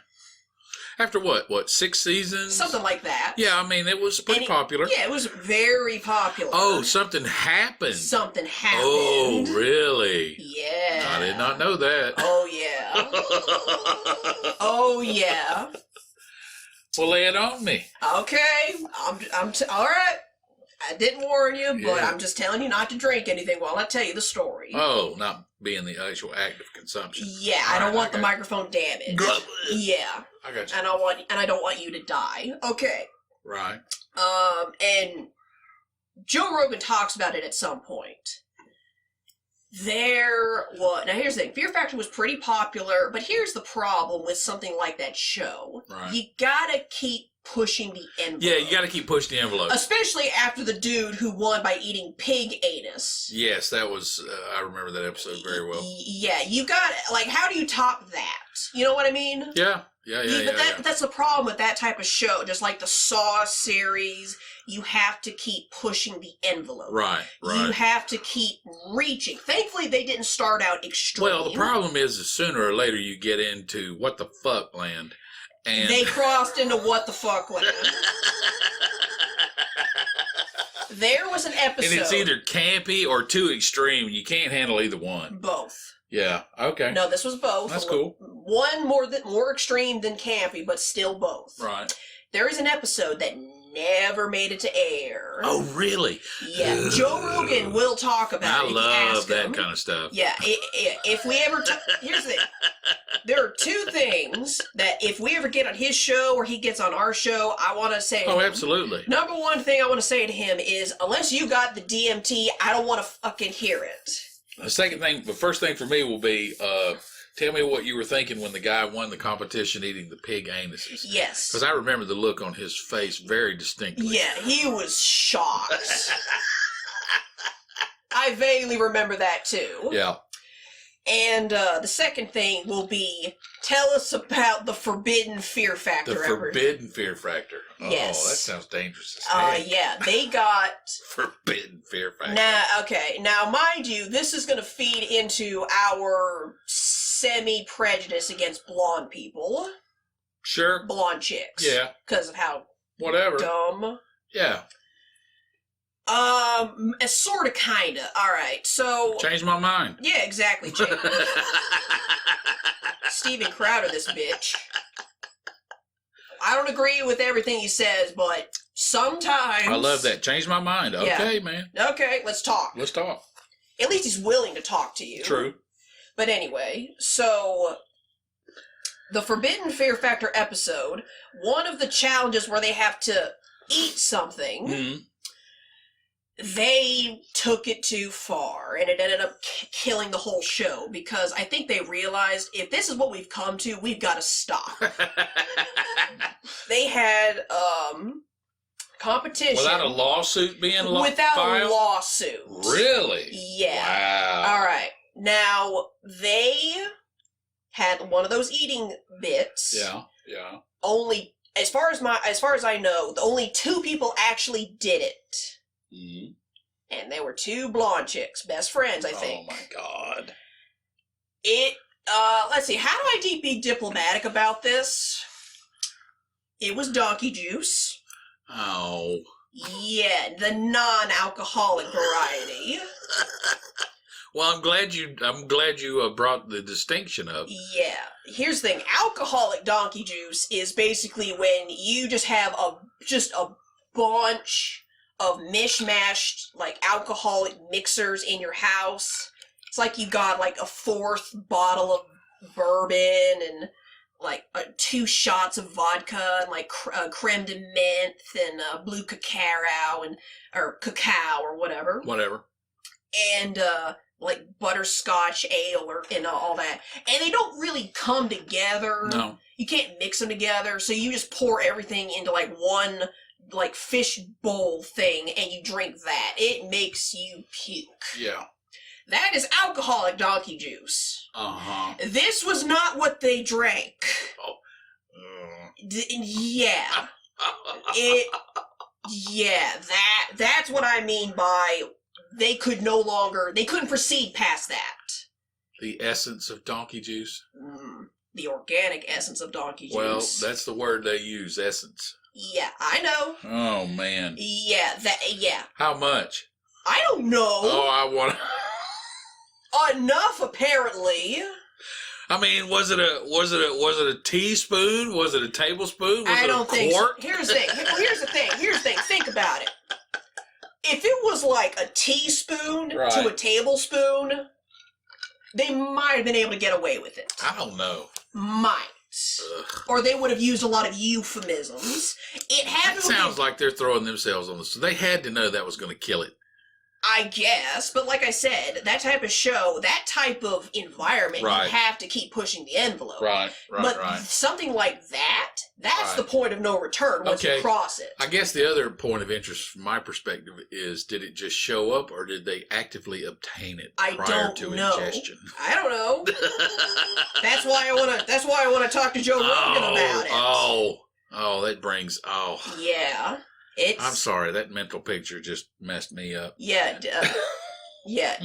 After what, 6 seasons? Something like that. Yeah, I mean, it was pretty popular. Yeah, it was very popular. Oh, something happened. Oh, really? Yeah. I did not know that. Oh, yeah. Oh, yeah. Well, lay it on me. Okay. All right. I didn't warn you, but I'm just telling you not to drink anything while I tell you the story. Oh, not being the actual act of consumption. Yeah, I don't want the microphone damaged. Yeah. I got you. And I don't want you to die. Okay. Right. And Joe Rogan talks about it at some point. Now here's the thing. Fear Factor was pretty popular, but here's the problem with something like that show. Right. You gotta keep pushing the envelope. Yeah, you gotta keep pushing the envelope. Especially after the dude who won by eating pig anus. Yes, that was, I remember that episode very well. Yeah, you got, like, how do you top that? You know what I mean? Yeah. But that's the problem with that type of show. Just like the Saw series, you have to keep pushing the envelope. Right. You have to keep reaching. Thankfully, they didn't start out extreme. Well, the problem is that sooner or later you get into what the fuck land. And they crossed into what the fuck land. There was an episode. And it's either campy or too extreme. You can't handle either one. Both. Yeah, okay. No, this was both. That's cool. One more extreme than campy, but still both. Right. There is an episode that never made it to air. Oh, really? Yeah. Joe Rogan will talk about it. I love that kind of stuff. Yeah. If we ever... Here's the thing. There are two things that if we ever get on his show or he gets on our show, I want to say to him. Absolutely. Number one thing I want to say to him is, unless you got the DMT, I don't want to fucking hear it. The first thing for me will be, tell me what you were thinking when the guy won the competition eating the pig anuses. Yes. Because I remember the look on his face very distinctly. Yeah, he was shocked. I vaguely remember that too. Yeah. And the second thing will be, tell us about the forbidden fear factor. The forbidden fear factor. Yes. Oh, that sounds dangerous as heck. Yeah, they got... Forbidden fear factor. Now, mind you, this is going to feed into our semi-prejudice against blonde people. Sure. blonde chicks. Yeah. Because of how Whatever. dumb. Yeah. Sort of, kinda. All right, so Change my mind. yeah, exactly. Steven Crowder, this bitch. I don't agree with everything he says, but sometimes I love that. Change my mind. Okay, man. Okay, let's talk. Let's talk. At least he's willing to talk to you. True. But anyway, so the Forbidden Fear Factor episode, one of the challenges where they have to eat something. Mm-hmm. They took it too far, and it ended up killing the whole show, because I think they realized, if this is what we've come to, we've got to stop. They had competition. Without a lawsuit being Without filed? a lawsuit. Really? Yeah. Wow. All right. Now, they had one of those eating bits. Yeah, yeah. Only, as far as I know, only 2 people actually did it. Mm-hmm. And they were 2 blonde chicks, best friends, I think. Oh my God. Let's see, how do I be diplomatic about this? It was donkey juice. Oh. Yeah, the non-alcoholic variety. Well, I'm glad you brought the distinction up. Yeah. Here's the thing, alcoholic donkey juice is basically when you just have a bunch of mishmashed, like, alcoholic mixers in your house. It's like you got, like, a 4th bottle of bourbon and, like, 2 shots of vodka and, like, creme de menthe and blue cacao or cacao or whatever. Whatever. And, like, butterscotch ale and all that. And they don't really come together. No. You can't mix them together, so you just pour everything into, like, one, like, fish bowl thing, and you drink that. It makes you puke. Yeah. That is alcoholic donkey juice. Uh-huh. This was not what they drank. Oh. Yeah. That's what I mean by they couldn't proceed past that. The essence of donkey juice? The organic essence of donkey juice. Well, that's the word they use, essence. Yeah, I know. Oh, man. Yeah. How much? I don't know. Oh, I want Enough, apparently. I mean, was it a teaspoon? Was it a tablespoon? Was I don't it a think quart? so. Here's the thing. Think about it. If it was like a teaspoon to a tablespoon, they might have been able to get away with it. I don't know. Might. Ugh. Or they would have used a lot of euphemisms. It sounds like they're throwing themselves on this. So they had to know that was going to kill it. I guess, but like I said, that type of show, that type of environment, you have to keep pushing the envelope. Right. But something like that's the point of no return once you cross it. I guess the other point of interest from my perspective is, did it just show up, or did they actively obtain it prior to ingestion? I don't know. That's why I want to talk to Joe Rogan about it. Oh, that brings, Yeah. I'm sorry, that mental picture just messed me up. Yeah,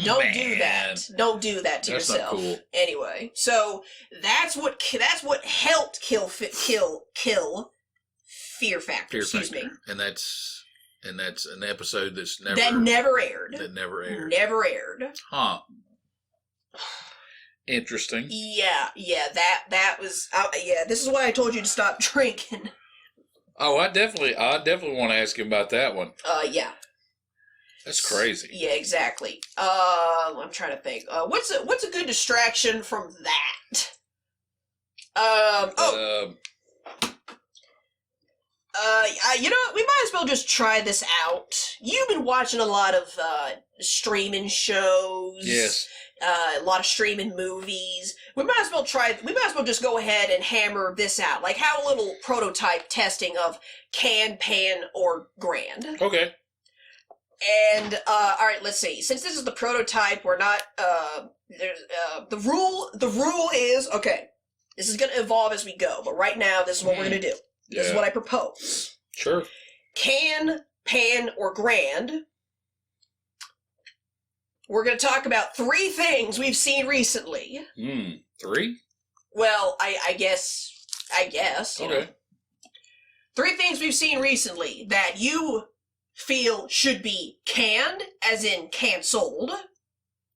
don't do that. Don't do that to yourself. Not cool. Anyway, so that's what helped kill Fear Factor. Excuse me. And that's an episode that never aired. Never aired. Huh. Interesting. Yeah. That was. This is why I told you to stop drinking. Oh, I definitely want to ask him about that one. Yeah. That's crazy. Yeah, exactly. I'm trying to think. What's a good distraction from that? You know what? We might as well just try this out. You've been watching a lot of streaming shows. Yes. A lot of streaming movies. We might as well just go ahead and hammer this out. Like, have a little prototype testing of can, pan, or grand. Okay. And, alright, let's see. Since this is the prototype, we're not, the rule is, okay, this is gonna evolve as we go, but right now, this is what we're gonna do. This is what I propose. Sure. Can, pan, or grand. We're going to talk about 3 things we've seen recently. 3? Well, I guess I guess. You Okay. know. 3 things we've seen recently that you feel should be canned, as in canceled.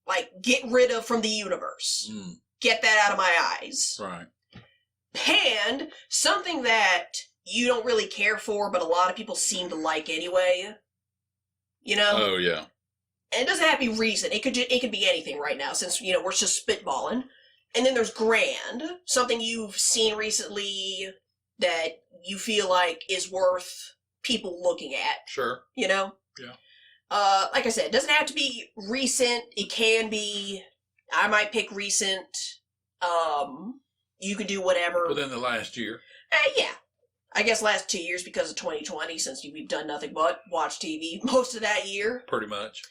Like, get rid of from the universe. Get that out of my eyes. Right. Panned, something that you don't really care for, but a lot of people seem to like anyway. You know? Oh, yeah. And it doesn't have to be recent. It could be anything right now, since, you know, we're just spitballing. And then there's grand, something you've seen recently that you feel like is worth people looking at. Sure. You know? Yeah. Like I said, it doesn't have to be recent. It can be. I might pick recent. You could do whatever. Within the last year. Yeah. I guess last 2 years because of 2020, since we've done nothing but watch TV most of that year. Pretty much.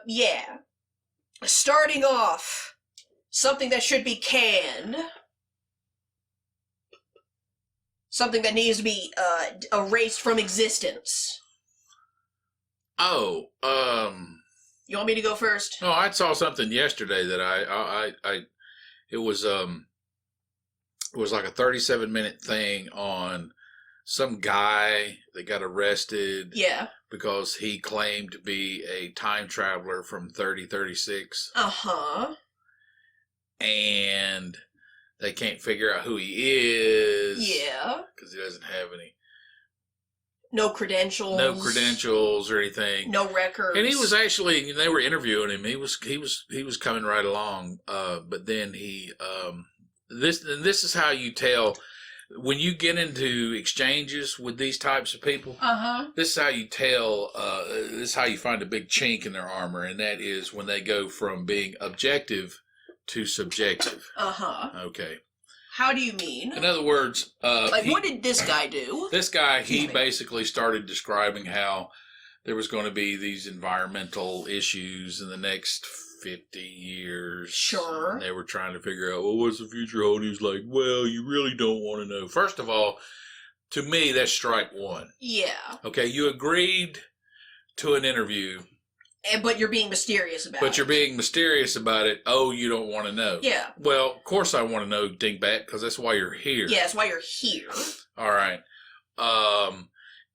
Yeah. Starting off, something that should be canned. Something that needs to be erased from existence. Oh, You want me to go first? no, I saw something yesterday that it was like a 37-minute thing on some guy that got arrested. Yeah. Because he claimed to be a time traveler from 3036. Uh-huh. And they can't figure out who he is. Yeah. Because he doesn't have any. No credentials. No credentials or anything. No records. And he was actually, they were interviewing him. He was coming right along. But then this is how you tell when you get into exchanges with these types of people. This is how you tell. This is how you find a big chink in their armor, and that is when they go from being objective to subjective. Okay. How do you mean? In other words, what did this guy do? This guy, he basically started describing how there was going to be these environmental issues in the next 50 years. Sure. And they were trying to figure out, well, what's the future hold? He was like, well, you really don't want to know. First of all, to me, that's strike one. Yeah. Okay, you agreed to an interview. But you're being mysterious about it. But you're being mysterious about it. Oh, you don't want to know. Yeah. Well, of course I want to know, Dingbat, because that's why you're here. Yeah, that's why you're here. All right.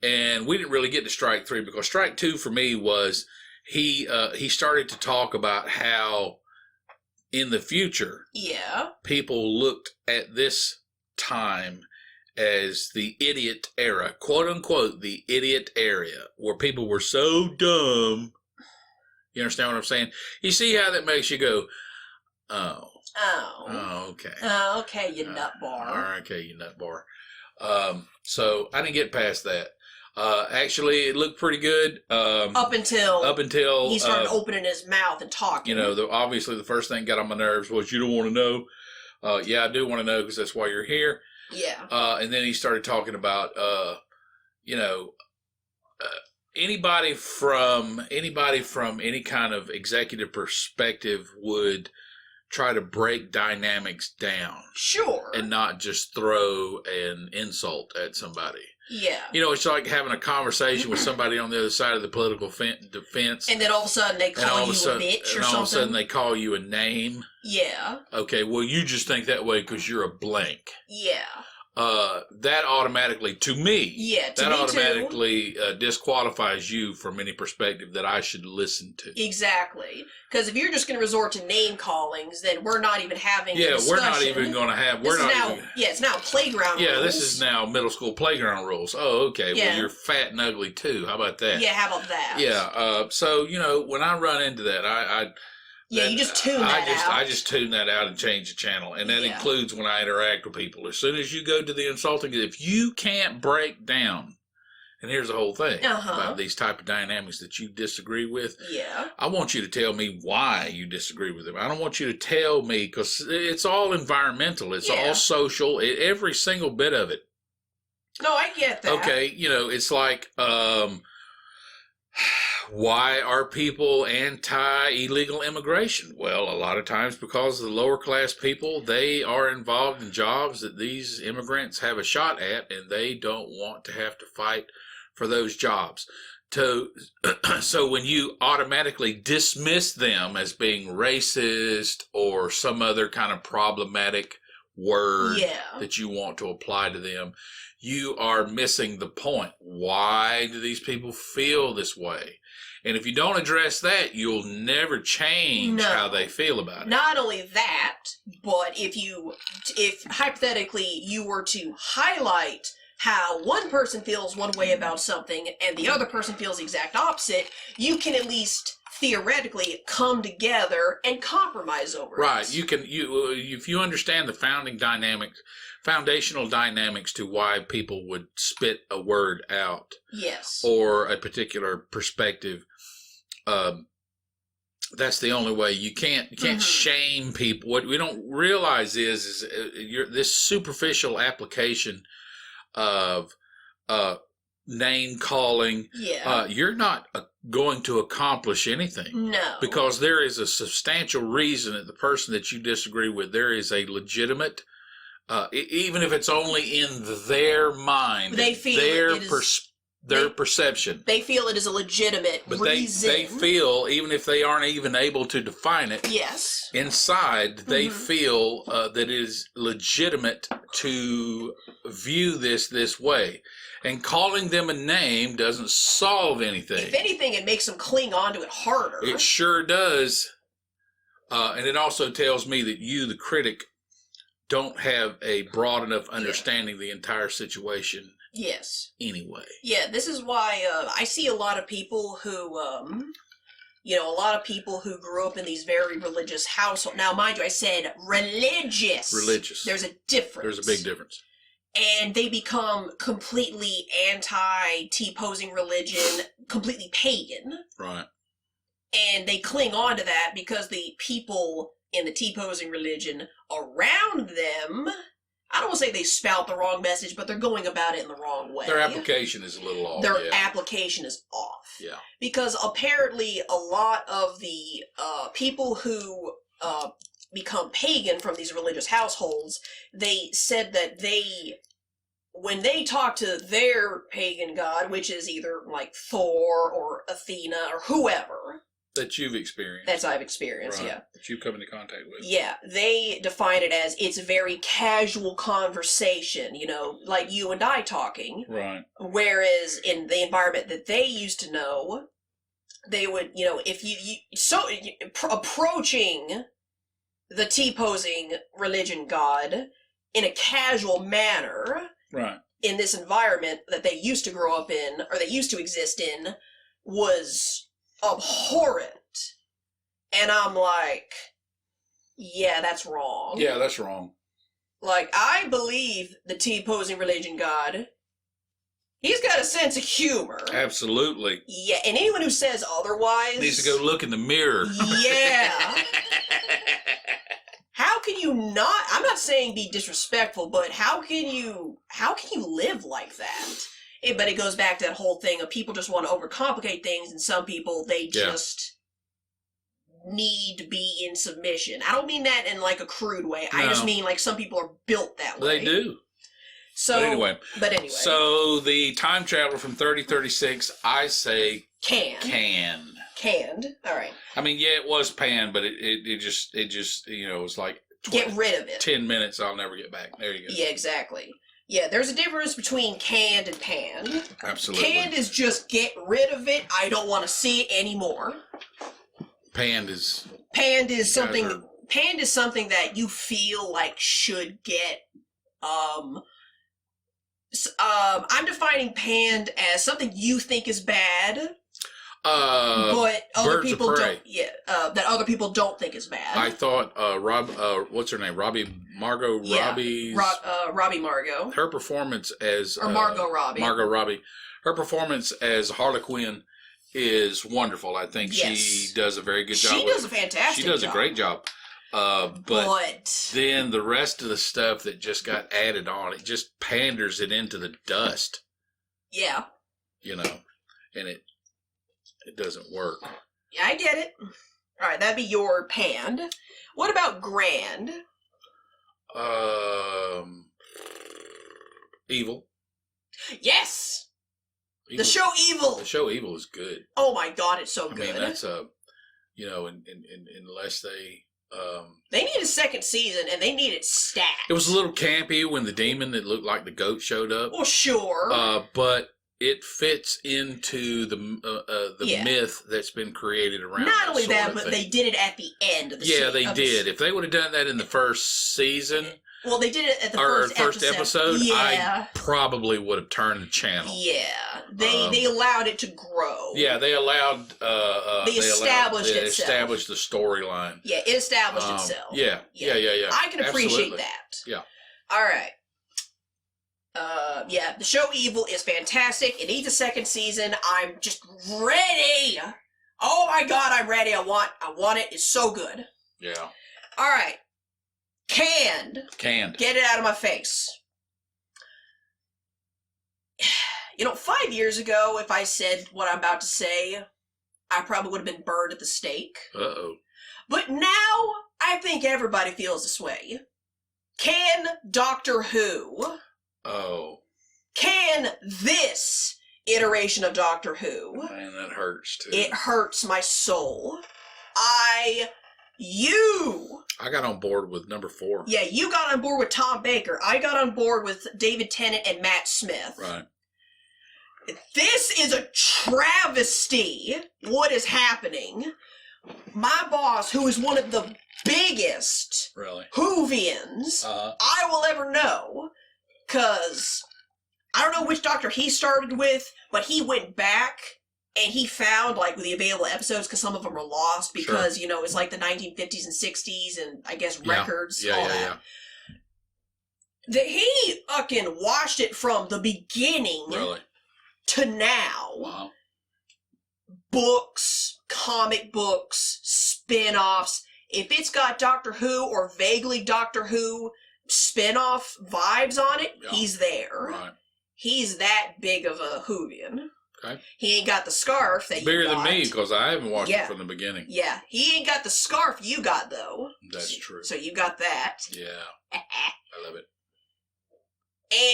And we didn't really get to strike 3 because strike 2 for me was he started to talk about how in the future, people looked at this time as the idiot era, quote unquote, the idiot era, where people were so dumb. You understand what I'm saying? You see how that makes you go, oh. Oh, okay. Oh, okay, you nut bar. Okay, you nut bar. So I didn't get past that. Actually, it looked pretty good. Up until he started opening his mouth and talking. You know, obviously the first thing got on my nerves was, you don't want to know. Yeah, I do want to know because that's why you're here. Yeah. And then he started talking about, anybody from any kind of executive perspective would try to break dynamics down. Sure. And not just throw an insult at somebody. Yeah. You know, it's like having a conversation with somebody on the other side of the political defense. And then all of a sudden they call you a bitch or something. And all of a sudden they call you a name. Yeah. Okay, well, you just think that way because you're a blank. Yeah. That automatically, to me, that automatically disqualifies you from any perspective that I should listen to. Exactly. Because if you're just going to resort to name callings, then we're not even having a discussion. We're not even going to have... it's now playground rules. Yeah, this is now middle school playground rules. Oh, okay. Yeah. Well, you're fat and ugly, too. How about that? Yeah, how about that? Yeah. So, when I run into that, you just tune that out. I just tune that out and change the channel. And that includes when I interact with people. As soon as you go to the insulting, if you can't break down, and here's the whole thing about these type of dynamics that you disagree with. Yeah. I want you to tell me why you disagree with them. I don't want you to tell me, because it's all environmental. It's all social. Every single bit of it. No, I get that. Okay. It's like... why are people anti-illegal immigration? Well, a lot of times because the lower class people, they are involved in jobs that these immigrants have a shot at, and they don't want to have to fight for those jobs. So when you automatically dismiss them as being racist or some other kind of problematic word Yeah. that you want to apply to them, you are missing the point. Why do these people feel this way? And if you don't address that, you'll never change how they feel about it. Not only that, but if hypothetically you were to highlight how one person feels one way about something and the other person feels the exact opposite, you can at least theoretically come together and compromise over it. Right. If you understand the foundational dynamics to why people would spit a word out. Yes. Or a particular perspective, that's the only way. You can't shame people. What we don't realize is this superficial application of name calling. Yeah. You're not going to accomplish anything. No. Because there is a substantial reason that the person that you disagree with, there is a legitimate, even if it's only in their mind, they feel their perception. They feel it is a legitimate reason. They feel, even if they aren't even able to define it, yes, inside they feel that it is legitimate to view this way. And calling them a name doesn't solve anything. If anything, it makes them cling on to it harder. It sure does. And it also tells me that you, the critic, don't have a broad enough understanding of the entire situation. Yes. Anyway. Yeah, this is why I see a lot of people who, a lot of people who grew up in these very religious households. Now, mind you, I said religious. Religious. There's a difference. There's a big difference. And they become completely anti-T-posing religion, completely pagan. Right. And they cling on to that because the people in the T-posing religion around them, I don't want to say they spout the wrong message, but they're going about it in the wrong way. Their application is a little off. Their application is off. Yeah. Because apparently a lot of the people who become pagan from these religious households, they said that when they talk to their pagan god, which is either like Thor or Athena or whoever. That you've experienced. That I've experienced, right. Yeah. That you've come into contact with. Yeah, they define it as it's a very casual conversation, like you and I talking. Right. Whereas in the environment that they used to know, they would, if approaching the T-posing religion god in a casual manner. Right. In this environment that they used to grow up in, or they used to exist in, was abhorrent. And I'm like, yeah, that's wrong. Yeah, that's wrong. Like, I believe the T-posing religion god, he's got a sense of humor. Absolutely. Yeah, and anyone who says otherwise... needs to go look in the mirror. Yeah. How can you not, I'm not saying be disrespectful, but how can you live like that? But it goes back to that whole thing of people just want to overcomplicate things, and some people, they just need to be in submission. I don't mean that in like a crude way. No. I just mean like some people are built that way. They do. So, but anyway. So the time traveler from 3036, I say Canned. All right. I mean, yeah, it was panned, but it just it's like get rid of it. 10 minutes, I'll never get back. There you go. Yeah, exactly. Yeah, there's a difference between canned and panned. Absolutely. Canned is just get rid of it. I don't want to see it anymore. Panned is something. Panned is something that you feel like should get. I'm defining panned as something you think is bad. But other people don't. Yeah, that other people don't think is bad. I thought what's her name? Robbie Margot. Her performance as Margot Robbie. Her performance as Harley Quinn is wonderful. I think she does a very good job. She does a fantastic. She does job. A great job. But then the rest of the stuff that just got added on, it just panders it into the dust. Yeah. And it doesn't work. Yeah, I get it. All right, that'd be your panned. What about grand? Evil. Yes. Evil. The show Evil. The show Evil is good. Oh my God, it's so good. I mean, that's unless they They need a second season, and they need it stacked. It was a little campy when the demon that looked like the goat showed up. Well, sure. But it fits into the myth that's been created around. Not only that, but they did it at the end of the season. Yeah, they did. If they would have done that in the first season, well, they did it at the first episode. Yeah. I probably would have turned the channel. Yeah, they allowed it to grow. Yeah, they allowed. They established itself. Established the storyline. Yeah, it established itself. Yeah. I can appreciate that. Yeah. All right. The show Evil is fantastic. It needs a second season. I'm just ready. Oh my God, I'm ready. I want it. It's so good. Yeah. All right. Canned. Get it out of my face. 5 years ago, if I said what I'm about to say, I probably would have been burned at the stake. Uh-oh. But now, I think everybody feels this way. Can Doctor Who... Oh. Can this iteration of Doctor Who... Man, that hurts, too. It hurts my soul. I got on board with number 4. Yeah, you got on board with Tom Baker. I got on board with David Tennant and Matt Smith. Right. This is a travesty, what is happening. My boss, who is one of the biggest Whovians I will ever know... Because I don't know which doctor he started with, but he went back and he found, the available episodes, because some of them were lost because, it's like the 1950s and 60s and, I guess, records, all that. That he fucking watched it from the beginning to now. Wow. Books, comic books, spin-offs. If it's got Doctor Who or vaguely Doctor Who spin-off vibes on it, he's there. Right. He's that big of a Whovian. Okay. He ain't got the scarf that you got. Bigger than me, because I haven't watched it from the beginning. Yeah. He ain't got the scarf you got, though. That's true. So you got that. Yeah. I love it.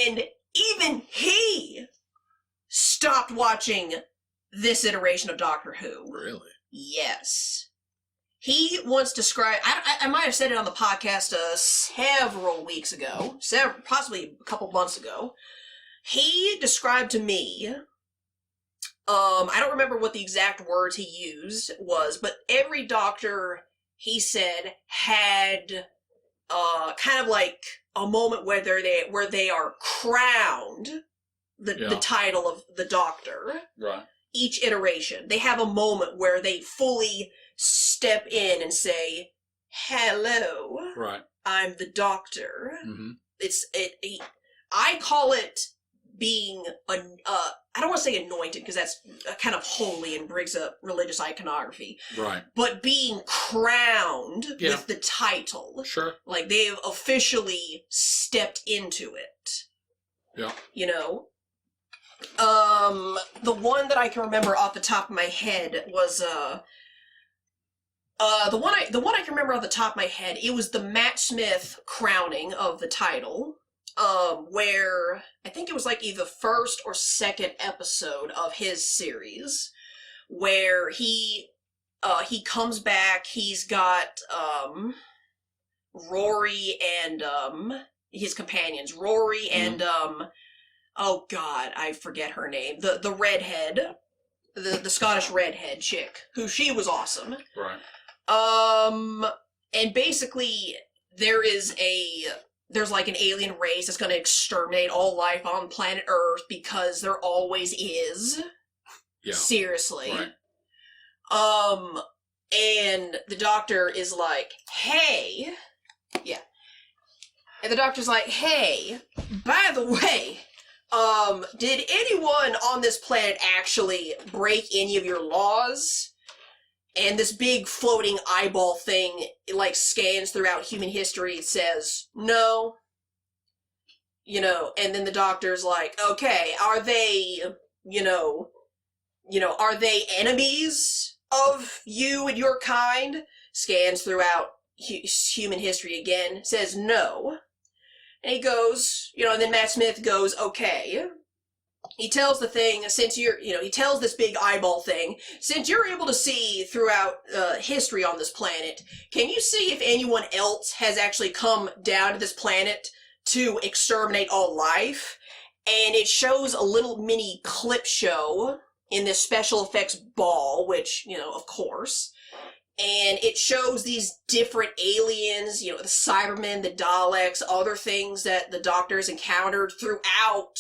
And even he stopped watching this iteration of Doctor Who. Really? Yes. He once described, I might have said it on the podcast several weeks ago, possibly a couple months ago. He described to me, I don't remember what the exact words he used was, but every doctor, he said, had kind of like a moment where they are crowned the title of the doctor. Right. Each iteration, they have a moment where they fully step in and say, "Hello, right? I'm the doctor." Mm-hmm. I call it being I don't want to say anointed because that's kind of holy and brings up religious iconography. Right. But being crowned with the title. Sure. Like they've officially stepped into it. Yeah. The one that I can remember off the top of my head was the one I can remember off the top of my head. It was the Matt Smith crowning of the title, where I think it was like either first or second episode of his series, where he comes back. He's got Rory and his companions, Rory and oh God, I forget her name. The redhead, the Scottish redhead chick, who she was awesome. Right. And basically there's like an alien race that's going to exterminate all life on planet Earth because there always is. Yeah. Seriously. Right. And the doctor is like, hey. Yeah. And the doctor's like, hey, by the way, did anyone on this planet actually break any of your laws? And this big floating eyeball thing, it like scans throughout human history. It says, no. And then the doctor's like, okay, are they, are they enemies of you and your kind? Scans throughout human history again, says no. And he goes, and then Matt Smith goes, okay, he tells the thing, since he tells this big eyeball thing, since you're able to see throughout history on this planet, can you see if anyone else has actually come down to this planet to exterminate all life? And it shows a little mini clip show in this special effects ball, which, of course. And it shows these different aliens, the Cybermen, the Daleks, other things that the Doctor's encountered throughout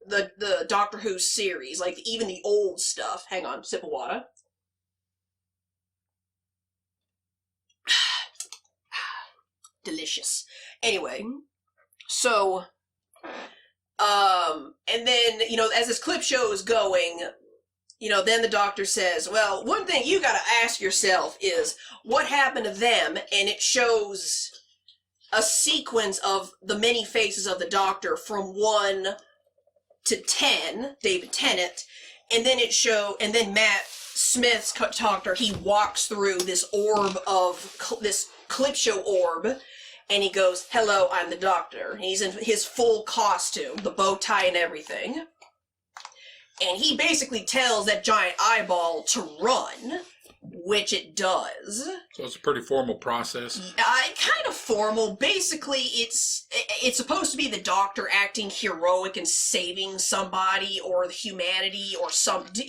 the Doctor Who series, like even the old stuff. Hang on, sip of water. Delicious. Anyway, so, and then, as this clip show is going, then the Doctor says, well, one thing you gotta ask yourself is, what happened to them? And it shows a sequence of the many faces of the Doctor from 1 to 10, David Tennant, and then Matt Smith's Doctor, he walks through this this clip show orb, and he goes, hello, I'm the Doctor. And he's in his full costume, the bow tie and everything. And he basically tells that giant eyeball to run, which it does. So it's a pretty formal process? Kind of formal. Basically, it's supposed to be the Doctor acting heroic and saving somebody or humanity or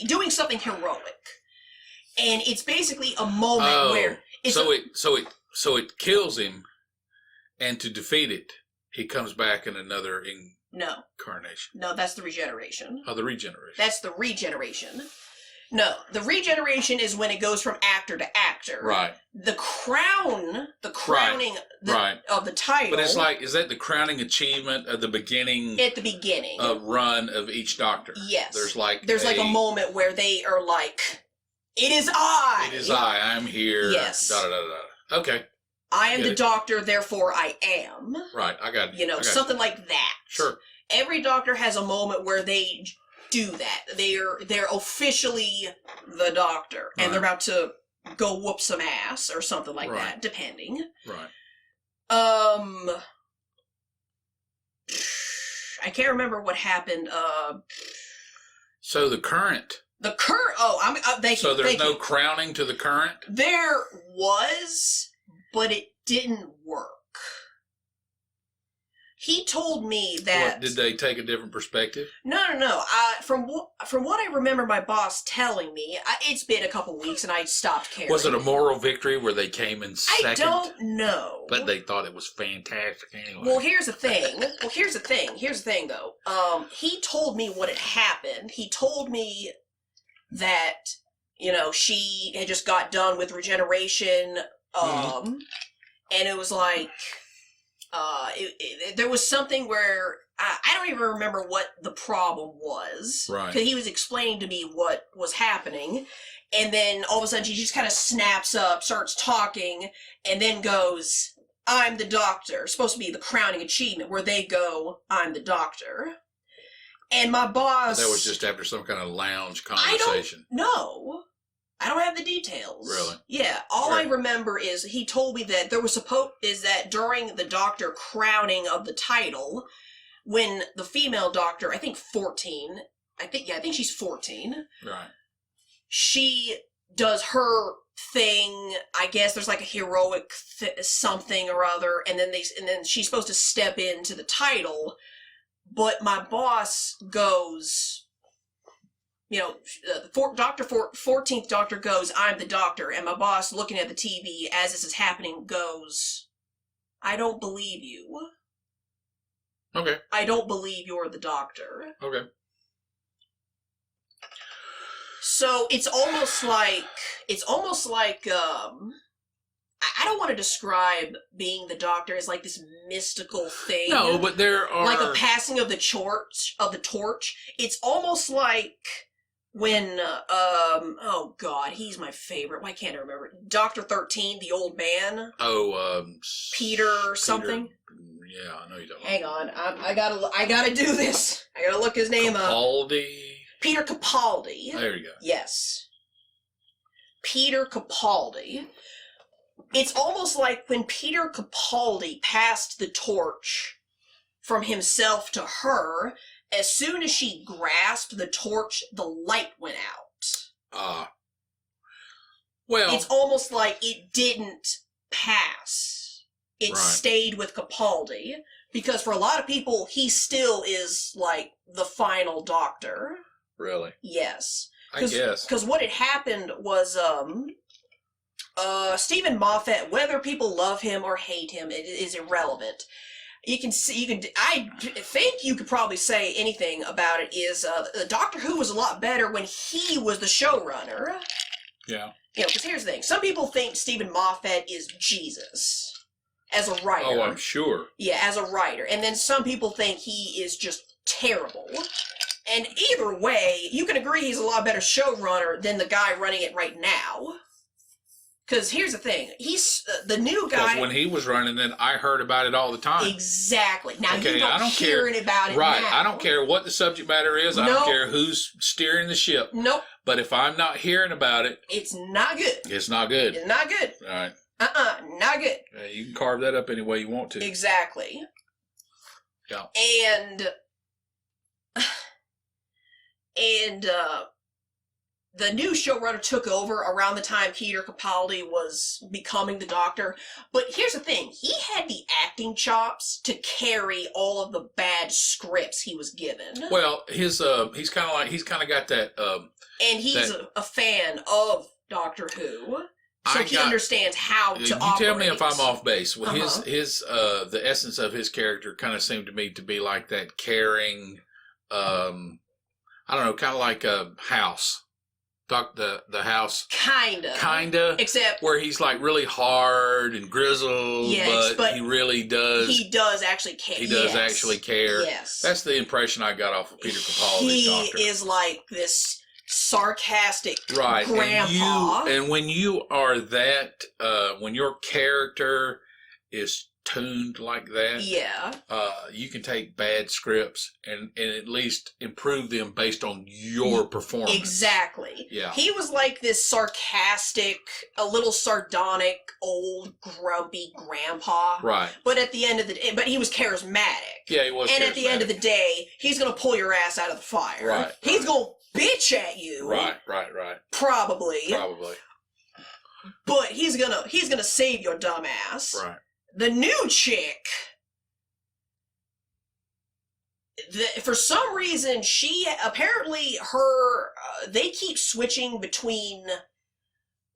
doing something heroic. And it's basically a moment where... So it kills him, and to defeat it, he comes back in another incarnation. No, that's the regeneration. Oh, the regeneration. That's the regeneration. No, the regeneration is when it goes from actor to actor. Right. The crowning of the title. But it's like, is that the crowning achievement at the beginning? At the beginning. Of run of each Doctor. Yes. There's like a moment where they are like, it is I. It is I. I'm here. Yes. Da da da da. Okay. I am the Doctor, therefore I am. Right. I got it. Something like that. Sure. Every Doctor has a moment where they do that. They're officially the Doctor, and they're about to go whoop some ass or something like that, depending. Right. I can't remember what happened. So the current. Thank you. So there's no crowning to the current? There was, but it didn't work. He told me that... What, did they take a different perspective? No. From what I remember my boss telling me, it's been a couple weeks and I stopped caring. Was it a moral victory where they came in second? I don't know. But they thought it was fantastic anyway. Well, here's the thing, though. He told me what had happened. He told me that, she had just got done with regeneration, and it was like... there was something where I don't even remember what the problem was. Right. Because he was explaining to me what was happening, and then all of a sudden she just kind of snaps up, starts talking, and then goes, I'm the Doctor. Supposed to be the crowning achievement, where they go, I'm the Doctor. And my boss... That was just after some kind of lounge conversation. I don't have the details. Really? Yeah. All I remember is he told me that there was that during the Doctor crowning of the title, when the female Doctor, I think 14, I think she's 14. Right. She does her thing. I guess there's like a heroic something or other, and then she's supposed to step into the title, but my boss goes... 14th Doctor goes, I'm the Doctor, and my boss, looking at the TV as this is happening, goes, I don't believe you. Okay. I don't believe you're the Doctor. Okay. So it's almost like, I don't want to describe being the Doctor as like this mystical thing. No, but there are... Like a passing of the torch. It's almost like... When, oh God, he's my favorite. Why can't I remember? Dr. 13, the old man. Oh, Peter something. Yeah, I know you don't. Hang on, I gotta do this. I gotta look his name Capaldi. up. Peter Capaldi. There you go. Yes. Peter Capaldi. It's almost like when Peter Capaldi passed the torch from himself to her, As soon as she grasped the torch, the light went out. Well, it's almost like it didn't pass. It right. stayed with Capaldi, because for a lot of people, he still is, like, the final Doctor. Really? Yes. I guess. Because what had happened was, Stephen Moffat, whether people love him or hate him, it is irrelevant. I think you could probably say anything about it is, Doctor Who was a lot better when he was the showrunner. Yeah. You know, because here's the thing. Some people think Stephen Moffat is Jesus as a writer. Oh, I'm sure. Yeah, as a writer. And then some people think he is just terrible. And either way, you can agree he's a lot better showrunner than the guy running it right now. Because here's the thing. He's the new guy. Because when he was running it, I heard about it all the time. Exactly. Now, okay, you don't hearing about it right. now. I don't care what the subject matter is. I don't care who's steering the ship. Nope. But if I'm not hearing about it, it's not good. It's not good. It's not good. All right. Not good. You can carve that up any way you want to. Exactly. Yeah. And the new showrunner took over around the time Peter Capaldi was becoming the Doctor. But here's the thing. He had the acting chops to carry all of the bad scripts he was given. Well, he's kind of got that... and he's a fan of Doctor Who. So he understands how to operate. You tell me if I'm off base. Well, the essence of his character kind of seemed to me to be like that caring, I don't know, kind of like a House. The House. Kinda. Except where he's like really hard and grizzled, but he really does. He does actually care. He does actually care. Yes. That's the impression I got off of Peter Capaldi's Doctor. He is like this sarcastic grandpa. And when you are that, when your character is tuned like that, you can take bad scripts and at least improve them based on your performance. Exactly. Yeah. He was like this sarcastic, a little sardonic, old, grumpy grandpa. Right. But at the end of the day, but he was charismatic. Yeah, he was. And at the end of the day, he's gonna pull your ass out of the fire. Right. He's gonna bitch at you. Right. Probably. But he's gonna save your dumb ass. Right. The new chick, for some reason, they keep switching between,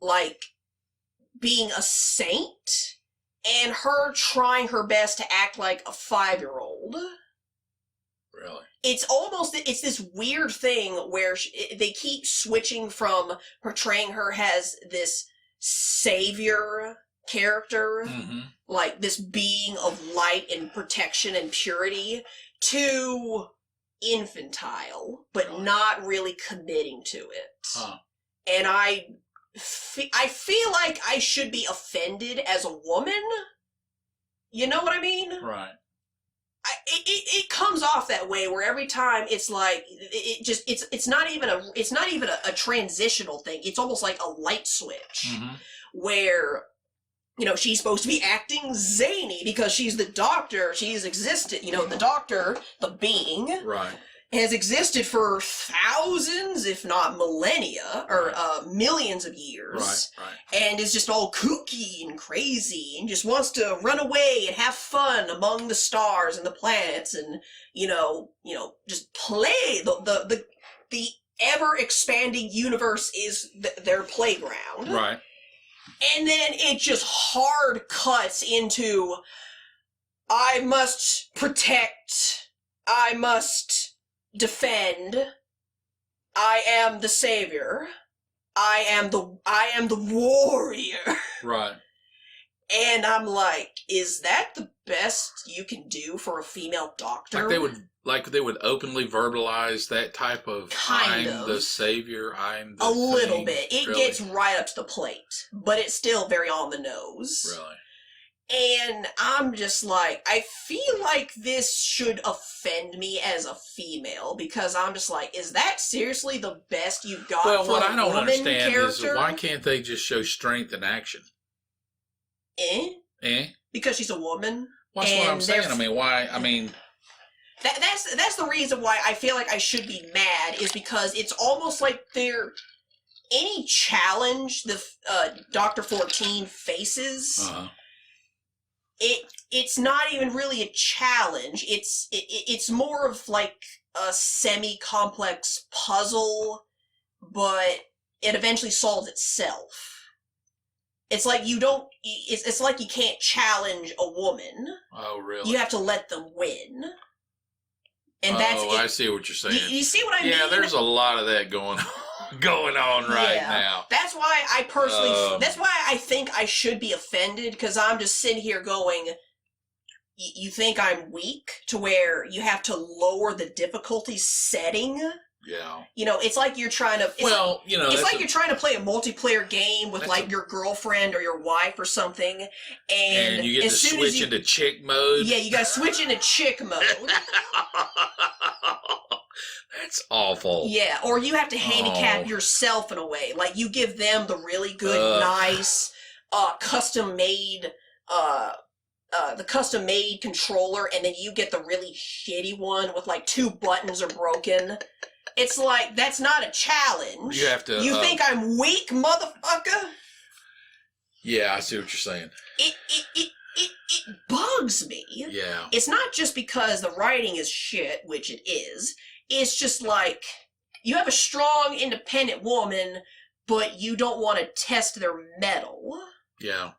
like, being a saint and her trying her best to act like a 5-year-old. Really? It's this weird thing where they keep switching from portraying her as this savior character, like this being of light and protection and purity, to infantile, but not really committing to it. And I feel like I should be offended as a woman. You know what I mean? Right. It comes off that way where every time it's like it's not even a transitional thing. It's almost like a light switch where, you know, she's supposed to be acting zany because she's the Doctor. She's existed, you know, the Doctor, the being, right, has existed for thousands, if not millennia, or millions of years. Right. And is just all kooky and crazy and just wants to run away and have fun among the stars and the planets and, you know, just play. The ever-expanding universe is their playground. Right. And then it just hard cuts into, I must protect, I must defend, I am the savior, I am the warrior. Right. And I'm like, is that the best you can do for a female Doctor? Like they would openly verbalize that type of kind I'm of the savior, I'm the little bit. It really gets right up to the plate, but it's still very on the nose. Really. And I'm just like, I feel like this should offend me as a female, because I'm just like, is that seriously the best you've got for a woman character? Well, what I don't understand is why can't they just show strength in action? Because she's a woman? Well, that's what I'm saying. I mean, why? I mean, That's the reason why I feel like I should be mad, is because it's almost like any challenge the Dr. 14 faces, it's not even really a challenge. It's more of like a semi-complex puzzle, but it eventually solves itself. It's like it's like you can't challenge a woman. Oh, really? You have to let them win. And that's it. I see what you're saying. You see what I mean? Yeah, there's a lot of that going on right now. That's why I personally, that's why I think I should be offended, because I'm just sitting here going, you think I'm weak to where you have to lower the difficulty setting? Yeah. You know, it's like you're trying to... It's like you're trying to play a multiplayer game with, like, your girlfriend or your wife or something, and you get to switch into chick mode. Yeah, you gotta switch into chick mode. That's awful. Yeah, or you have to handicap yourself in a way. Like, you give them the really good, nice, custom-made... the custom-made controller, and then you get the really shitty one with, like, 2 buttons are broken. It's like, that's not a challenge. You have to... You think I'm weak, motherfucker? Yeah, I see what you're saying. It bugs me. Yeah. It's not just because the writing is shit, which it is. It's just like, you have a strong, independent woman, but you don't want to test their mettle. Yeah.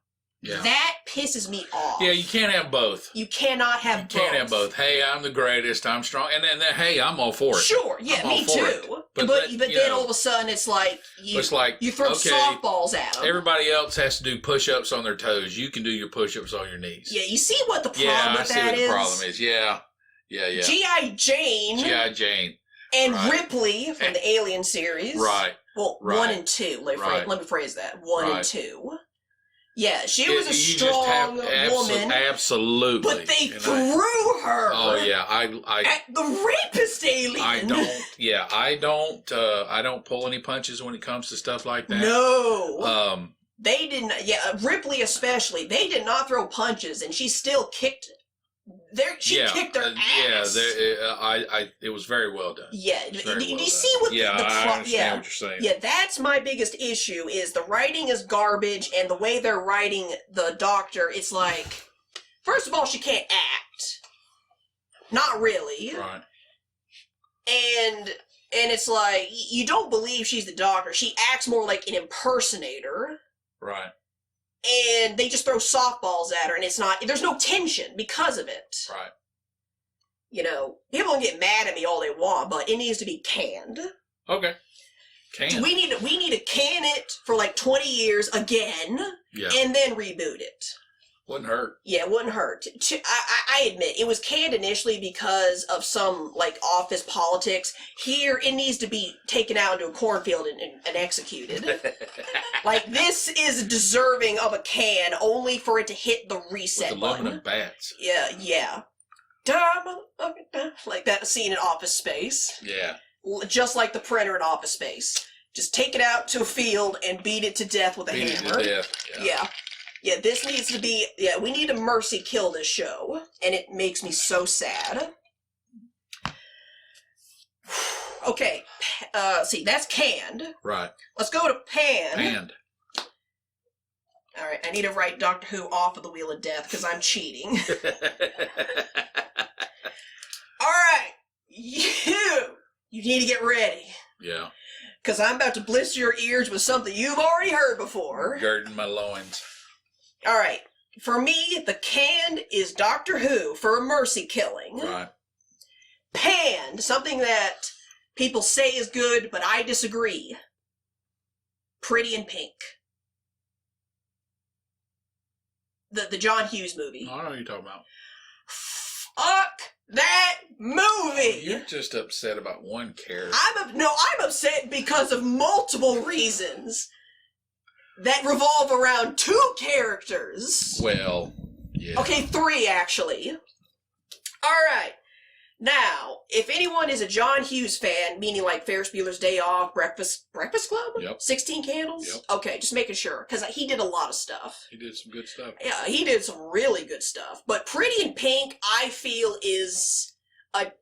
Yeah. That pisses me off. Yeah, you can't have both. You cannot have both. You can't have both. Hey, I'm the greatest, I'm strong, and then hey, I'm all for it. Sure, yeah, me too. But then all of a sudden it's like you throw softballs at them. Everybody else has to do push-ups on their toes. You can do your push-ups on your knees. Yeah, you see what the problem with that is? Yeah, I see what the problem is. Yeah. G.I. Jane. G.I. Jane. And Ripley from the Alien series. Right. Well, 1 and 2. Let me phrase that. 1 and 2. Yeah, she was a strong woman. Absolutely. But they threw her. Oh yeah, at the rapist alien. I don't pull any punches when it comes to stuff like that. No. They didn't. Yeah, Ripley especially. They did not throw punches, and she still kicked. She kicked their ass. Yeah, it was very well done. Yeah, do you see what I understand what you're saying. Yeah, that's my biggest issue, is the writing is garbage, and the way they're writing the Doctor, it's like, first of all, she can't act. Not really. Right. And it's like, you don't believe she's the Doctor. She acts more like an impersonator. Right. And they just throw softballs at her, and there's no tension because of it. Right. You know, people can get mad at me all they want, but it needs to be canned. Okay. Canned. We need to can it for like 20 years again, and then reboot it. Wouldn't hurt. Yeah, it wouldn't hurt. I admit, it was canned initially because of some, like, office politics. Here, it needs to be taken out into a cornfield and executed. Like, this is deserving of a can, only for it to hit the reset button. Aluminum bats. Yeah. Like that scene in Office Space. Yeah. Just like the printer in Office Space. Just take it out to a field and beat it to death with a hammer. Beat it to death, yeah. Yeah, this needs to be... Yeah, we need to mercy kill this show. And it makes me so sad. Okay. See, that's canned. Right. Let's go to panned. Panned. Alright, I need to write Doctor Who off of the Wheel of Death, because I'm cheating. Alright. You need to get ready. Yeah. Because I'm about to blister your ears with something you've already heard before. Girding my loins. All right. For me, the canned is Doctor Who for a mercy killing. Right. Panned, something that people say is good, but I disagree. Pretty in Pink. The John Hughes movie. I don't know what you're talking about. Fuck that movie! You're just upset about one character. I'm upset because of multiple reasons that revolve around 2 characters. Well, yeah. Okay, 3 actually. Alright. Now, if anyone is a John Hughes fan, meaning like Ferris Bueller's Day Off, Breakfast Club? Yep. 16 Candles? Yep. Okay, just making sure, because he did a lot of stuff. He did some good stuff. Yeah, he did some really good stuff. But Pretty in Pink, I feel, is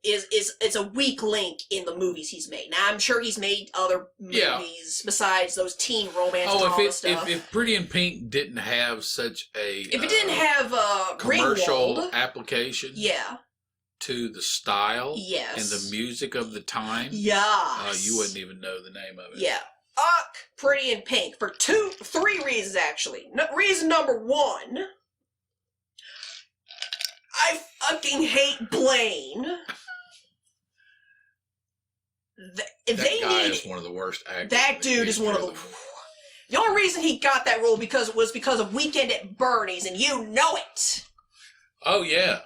is a weak link in the movies he's made. Now I'm sure he's made other movies besides those teen romance drama stuff. If Pretty in Pink didn't have such a if it didn't have commercial Ringwald, application, to the style, and the music of the time, you wouldn't even know the name of it. Yeah. Pretty in Pink for 3 reasons actually. Reason number 1. I fucking hate Blaine. That guy is one of the worst actors. That dude is one of the... The only reason he got that role was because of Weekend at Bernie's, and you know it. Oh, yeah.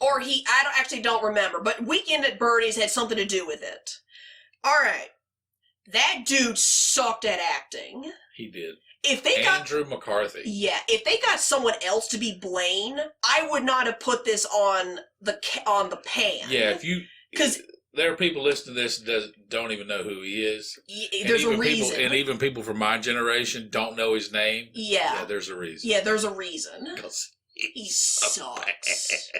Or I don't remember, but Weekend at Bernie's had something to do with it. Alright. That dude sucked at acting. He did. If they Andrew McCarthy. Yeah, if they got someone else to be Blaine, I would not have put this on the pan. Yeah, because there are people listening to this don't even know who he is. There's a reason. And even people from my generation don't know his name. Yeah. Yeah, there's a reason. Yeah, there's a reason. He sucks.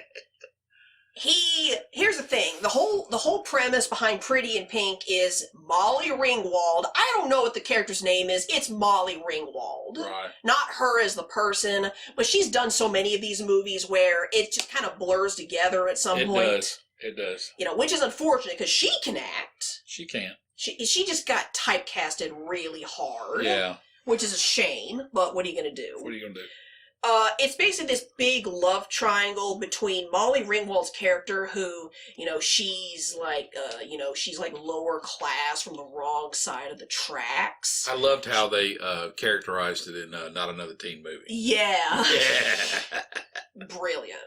Here's the thing. The whole premise behind Pretty in Pink is Molly Ringwald. I don't know what the character's name is. It's Molly Ringwald. Right. Not her as the person, but she's done so many of these movies where it just kind of blurs together at some point. It does. Which is unfortunate because she can act. She can. She just got typecasted really hard. Yeah. Which is a shame, but what are you going to do? What are you going to do? It's basically this big love triangle between Molly Ringwald's character, who, she's like, she's like lower class from the wrong side of the tracks. I loved how they characterized it in Not Another Teen Movie. Yeah. Yeah. Brilliant.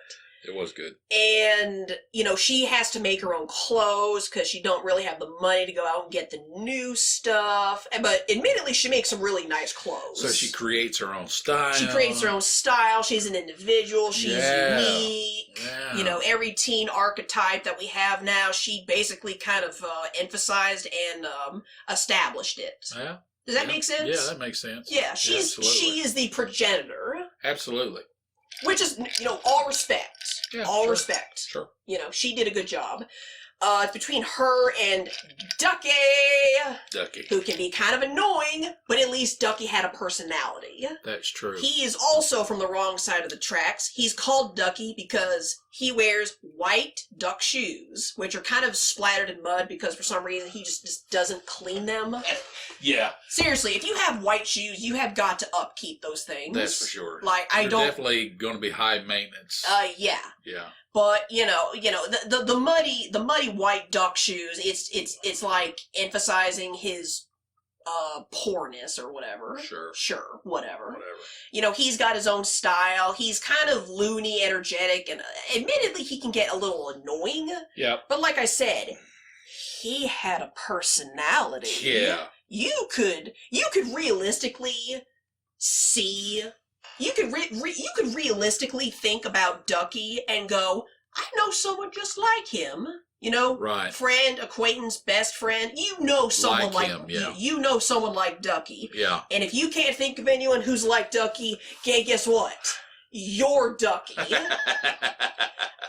It was good. And, she has to make her own clothes because she don't really have the money to go out and get the new stuff. But admittedly, she makes some really nice clothes. So she creates her own style. She creates her own style. She's an individual. She's unique. Yeah. Every teen archetype that we have now, she basically kind of emphasized and established it. Yeah. Does that make sense? Yeah, that makes sense. Yeah, she is the progenitor. Absolutely. Which is, all respect. Yeah, all sure. respect. Sure. She did a good job. It's between her and Ducky. Who can be kind of annoying, but at least Ducky had a personality. That's true. He is also from the wrong side of the tracks. He's called Ducky because he wears white duck shoes, which are kind of splattered in mud because for some reason he just doesn't clean them. Yeah. Seriously, if you have white shoes, you have got to upkeep those things. That's for sure. They're definitely going to be high maintenance. Yeah. Yeah. But the muddy white duck shoes. It's like emphasizing his poorness or whatever. Sure, whatever. He's got his own style. He's kind of loony, energetic, and admittedly he can get a little annoying. Yeah. But like I said, he had a personality. Yeah. You could realistically see. You could realistically think about Ducky and go, I know someone just like him. Right. Friend, acquaintance, best friend. Someone like him, yeah. You know someone like Ducky. Yeah. And if you can't think of anyone who's like Ducky, guess what? You're Ducky.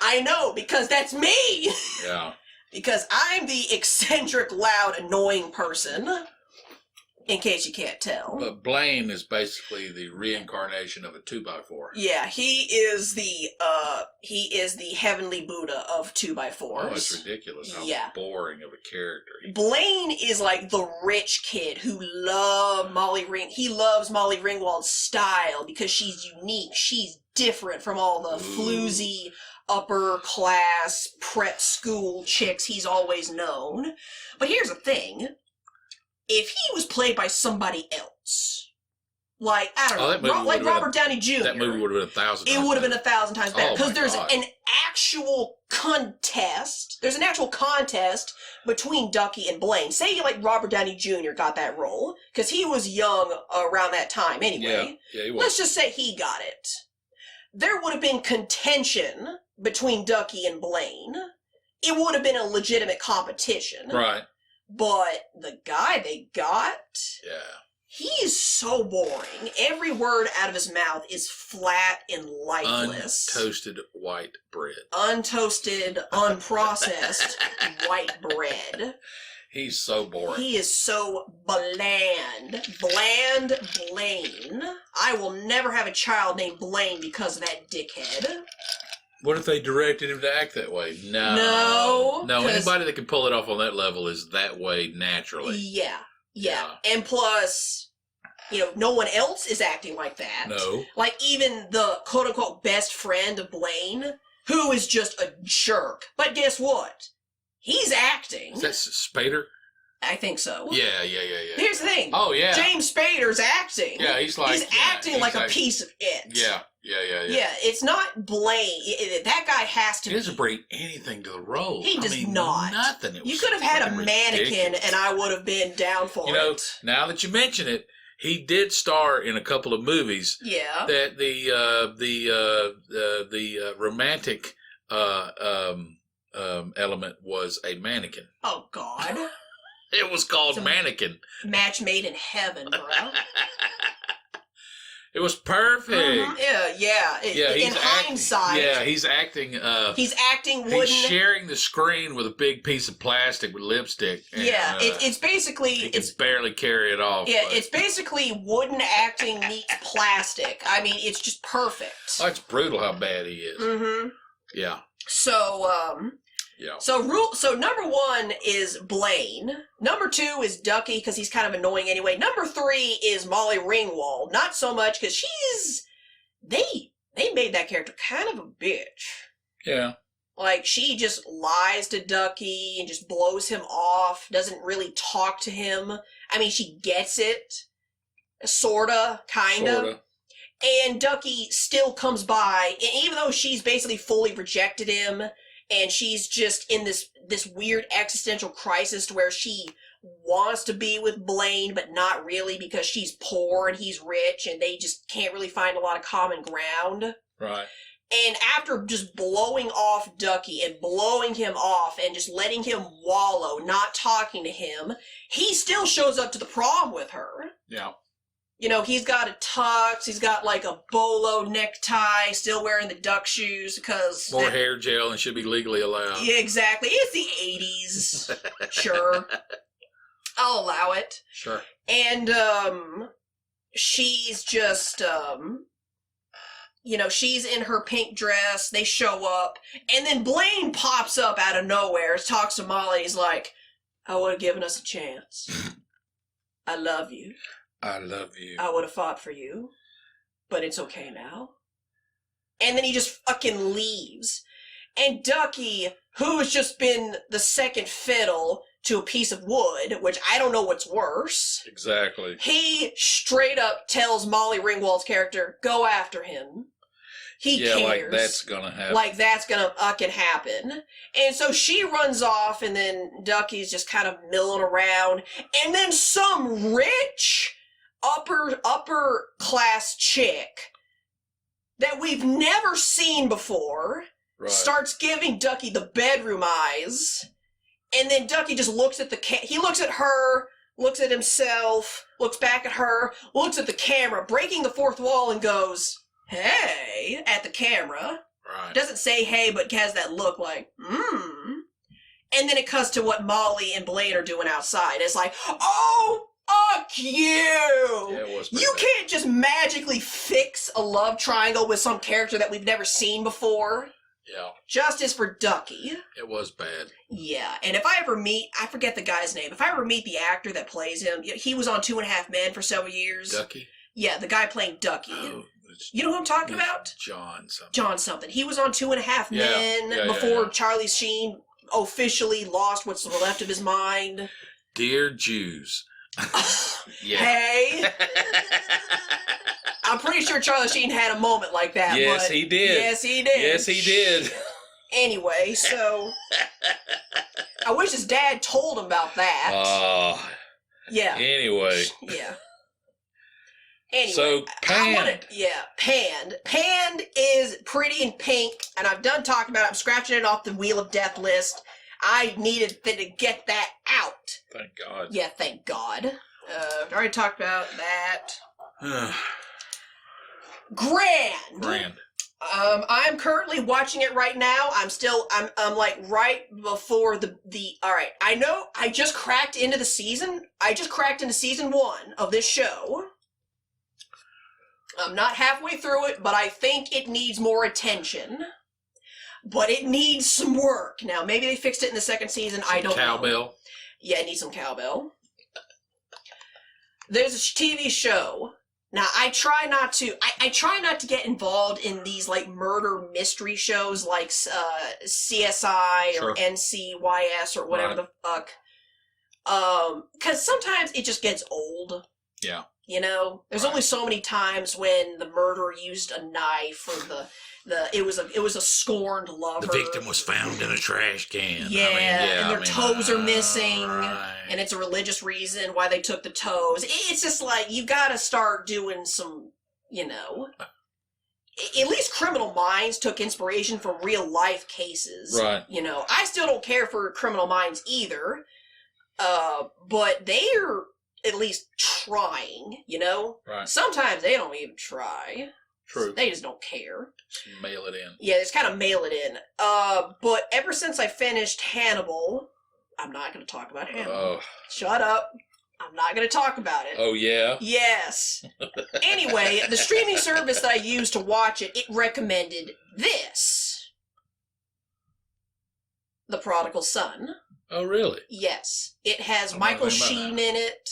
I know, because that's me. Yeah. Because I'm the eccentric, loud, annoying person. In case you can't tell. But Blaine is basically the reincarnation of a 2x4. Yeah, he is the heavenly Buddha of 2x4s. Oh, it's ridiculous how boring of a character. Blaine is like the rich kid who loves Molly Ringwald's style because she's unique. She's different from all the floozy upper class prep school chicks he's always known. But here's the thing. If he was played by somebody else, like, I don't know, like Robert Downey Jr. That movie would have been 1,000 times better. It would have been 1,000 times better. Because there's an actual contest. There's an actual contest between Ducky and Blaine. Say, like, Robert Downey Jr. got that role. Because he was young around that time anyway. Yeah, he was. Let's just say he got it. There would have been contention between Ducky and Blaine. It would have been a legitimate competition. Right. But the guy they got, He is so boring. Every word out of his mouth is flat and lifeless. Untoasted white bread. Untoasted, unprocessed white bread. He's so boring. He is so bland. Bland Blaine. I will never have a child named Blaine because of that dickhead. What if they directed him to act that way? No. No, anybody that can pull it off on that level is that way naturally. Yeah. And plus, no one else is acting like that. No. Like, even the quote-unquote best friend of Blaine, who is just a jerk. But guess what? He's acting. Is that Spader? I think so. Yeah. Here's the thing. Oh, yeah. James Spader's acting. Yeah, he's acting like a piece of it. Yeah. Yeah, it's not Blaine. That guy has to. He doesn't bring anything to the role. He does not. Nothing. You could have had a mannequin, ridiculous. and I would have been down for it. Now that you mention it, he did star in a couple of movies. Yeah. That the romantic element was a mannequin. Oh God. It was called Mannequin. Match made in heaven, bro. It was perfect. Mm-hmm. Yeah. In hindsight. He's acting. He's acting wooden. He's sharing the screen with a big piece of plastic with lipstick. And, it's basically. He can barely carry it off. Yeah, it's basically wooden acting meets plastic. I mean, it's just perfect. Oh, it's brutal how bad he is. Mm-hmm. Yeah. So, Yeah. So number 1 is Blaine. Number 2 is Ducky, because he's kind of annoying anyway. Number 3 is Molly Ringwald. Not so much, because they made that character kind of a bitch. Yeah. Like, she just lies to Ducky and just blows him off, doesn't really talk to him. I mean, she gets it. Sorta, kinda. And Ducky still comes by, and even though she's basically fully rejected him, and she's just in this weird existential crisis to where she wants to be with Blaine, but not really because she's poor and he's rich, and they just can't really find a lot of common ground. Right. And after just blowing off Ducky and blowing him off and just letting him wallow, not talking to him, he still shows up to the prom with her. Yeah. He's got a tux, he's got like a bolo necktie, still wearing the duck shoes because... More hair gel and should be legally allowed. Yeah, exactly. It's the 80s. Sure. I'll allow it. Sure. And, she's just, she's in her pink dress, they show up, and then Blaine pops up out of nowhere, talks to Molly, he's like, I would have given us a chance. I love you. I love you. I would have fought for you, but it's okay now. And then he just fucking leaves. And Ducky, who has just been the second fiddle to a piece of wood, which I don't know what's worse. Exactly. He straight up tells Molly Ringwald's character, go after him. He cares. Like that's gonna happen. Like that's gonna fucking happen. And so she runs off, and then Ducky's just kind of milling around. And then some rich... upper class chick that we've never seen before starts giving Ducky the bedroom eyes, and then Ducky just looks at he looks at her, looks at himself, looks back at her, looks at the camera, breaking the fourth wall, and goes, hey, at the camera. Right. Doesn't say hey, but has that look like, And then it cuts to what Molly and Blaine are doing outside. It's like, oh, fuck you! Yeah, it was you can't just magically fix a love triangle with some character that we've never seen before. Yeah. Justice for Ducky. It was bad. Yeah, and if I ever meet, I forget the guy's name, if I ever meet the actor that plays him, he was on 2.5 Men for several years. Ducky? Yeah, the guy playing Ducky. Oh, you know who I'm talking about? John something. John something. He was on 2.5 Men before Charlie Sheen officially lost what's left of his mind. Dear Jews. Hey. I'm pretty sure Charlie Sheen had a moment like that. Yes, he did. Yes, he did. Yes, he did. Anyway, so I wish his dad told him about that. Oh. Yeah. Anyway. Yeah. Anyway. So, Panned. Panned. Panned is pretty in pink, and I've done talking about it. I'm scratching it off the Wheel of Death list. I needed to get that out. Thank God. Yeah, thank God. Already talked about that. Grand. I'm currently watching it right now. I'm like right before the. All right, I know. I just cracked into the season. I just cracked into season 1 of this show. I'm not halfway through it, but I think it needs more attention. But it needs some work. Now, maybe they fixed it in the second season. I don't know. Cowbell. Yeah, it needs some cowbell. There's a TV show. Now, I try not to get involved in these, like, murder mystery shows like CSI or NCIS or whatever the fuck. Because sometimes it just gets old. Yeah. You know? There's only so many times when the murderer used a knife or it was a scorned lover. The victim was found in a trash can. And their toes are missing, and it's a religious reason why they took the toes. It's just like, you gotta start doing some, you know. At least Criminal Minds took inspiration from real life cases. Right. You know, I still don't care for Criminal Minds either, but they're at least trying, you know? Right. Sometimes they don't even try. True. They just don't care. Just mail it in. Yeah, just kind of mail it in. But ever since I finished Hannibal, I'm not going to talk about Hannibal. Oh. Shut up. I'm not going to talk about it. Oh, yeah? Yes. Anyway, the streaming service that I used to watch it recommended this. The Prodigal Son. Oh, really? Yes. It has Michael Sheen in it.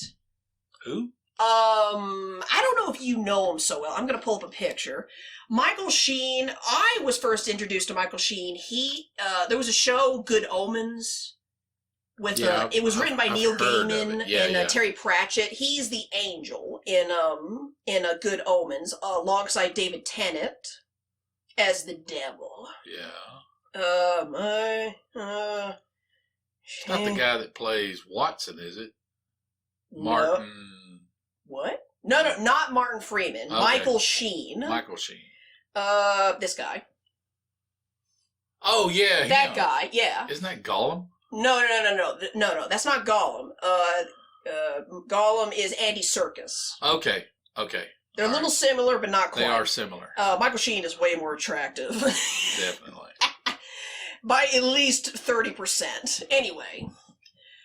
Who? I don't know if you know him so well. I'm going to pull up a picture. Michael Sheen, I was first introduced to Michael Sheen. There was a show, Good Omens, with, it was written by Neil Gaiman and Terry Pratchett. He's the angel in Good Omens, alongside David Tennant as the devil. Yeah. It's not the guy that plays Watson, is it? Martin... No. What? No, not Martin Freeman. Okay. Michael Sheen. Michael Sheen. This guy. Oh, yeah. That guy, yeah. Isn't that Gollum? No, that's not Gollum. Gollum is Andy Serkis. Okay. They're a little similar, but not quite. They are similar. Michael Sheen is way more attractive. Definitely. By at least 30%. Anyway.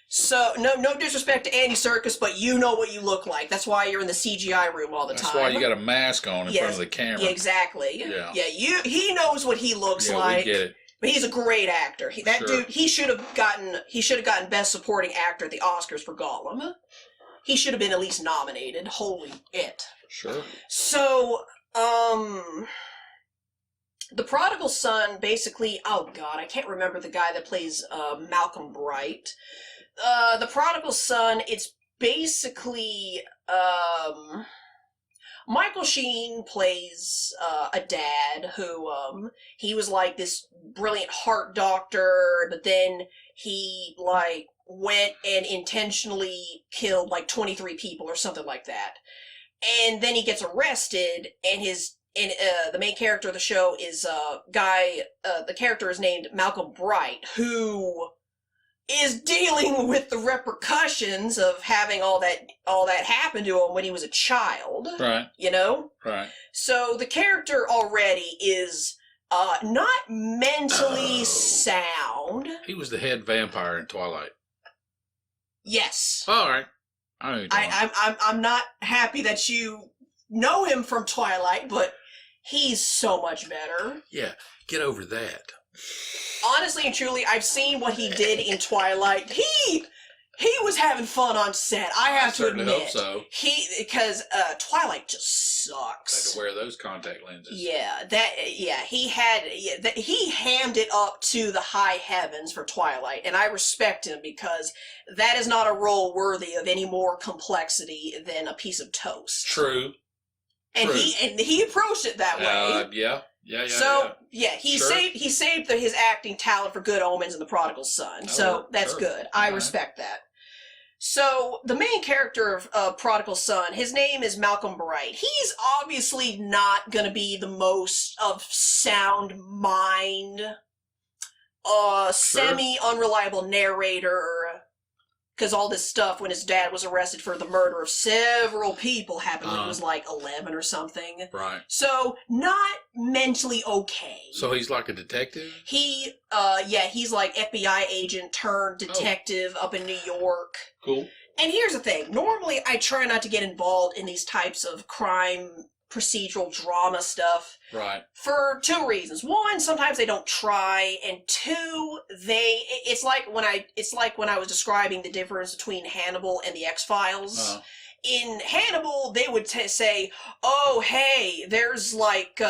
So, no disrespect to Andy Serkis, but you know what you look like. That's why you're in the CGI room all the time. That's why you got a mask on in front of the camera. Yeah, exactly. Yeah, he knows what he looks like. We get it. But he's a great actor. Dude, he should have gotten Best Supporting Actor at the Oscars for Gollum. He should have been at least nominated. Holy it. Sure. So, The Prodigal Son, basically, oh god, I can't remember the guy that plays Malcolm Bright. The Prodigal Son, it's basically, Michael Sheen plays a dad who, he was like this brilliant heart doctor, but then he, like, went and intentionally killed, like, 23 people or something like that. And then he gets arrested, and the main character of the show is the character is named Malcolm Bright, who is dealing with the repercussions of having all that happen to him when he was a child. Right. You know? Right. So the character already is not mentally sound. He was the head vampire in Twilight. Yes. All right. I'm not happy that you know him from Twilight, but he's so much better. Yeah, get over that. Honestly and truly, I've seen what he did in Twilight. He was having fun on set. I have to admit. Hope so. Because Twilight just sucks. Had to wear those contact lenses. He hammed it up to the high heavens for Twilight, and I respect him because that is not a role worthy of any more complexity than a piece of toast. True. And he approached it that way. He saved his acting talent for Good Omens and The Prodigal Son. So that's good. I respect that. So the main character of Prodigal Son, his name is Malcolm Bright. He's obviously not going to be the most of sound mind, semi-unreliable narrator. Because all this stuff, when his dad was arrested for the murder of several people, happened when he was like 11 or something. Right. So, not mentally okay. So he's like a detective? He's like FBI agent turned detective up in New York. Cool. And here's the thing. Normally, I try not to get involved in these types of crime, procedural drama stuff. Right. For two reasons. One, sometimes they don't try, and two, it's like when I was describing the difference between Hannibal and the X-Files. In Hannibal, they would say, "Oh, hey, there's like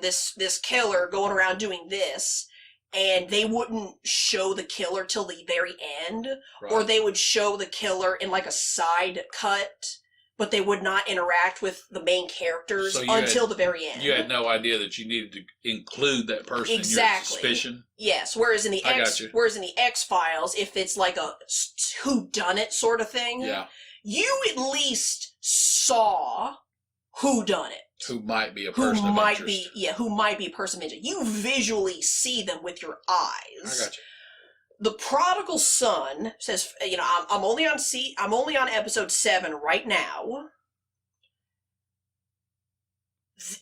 this killer going around doing this." And they wouldn't show the killer till the very end, right. Or they would show the killer in like a side cut, but they would not interact with the main characters until the very end. You had no idea that you needed to include that person in your suspicion? Yes, whereas in the X-Files, if it's like a whodunit sort of thing, you at least saw whodunit. Who might be a person of interest. Who might be a person of interest. You visually see them with your eyes. I got you. The Prodigal Son says, I'm only on episode 7 right now.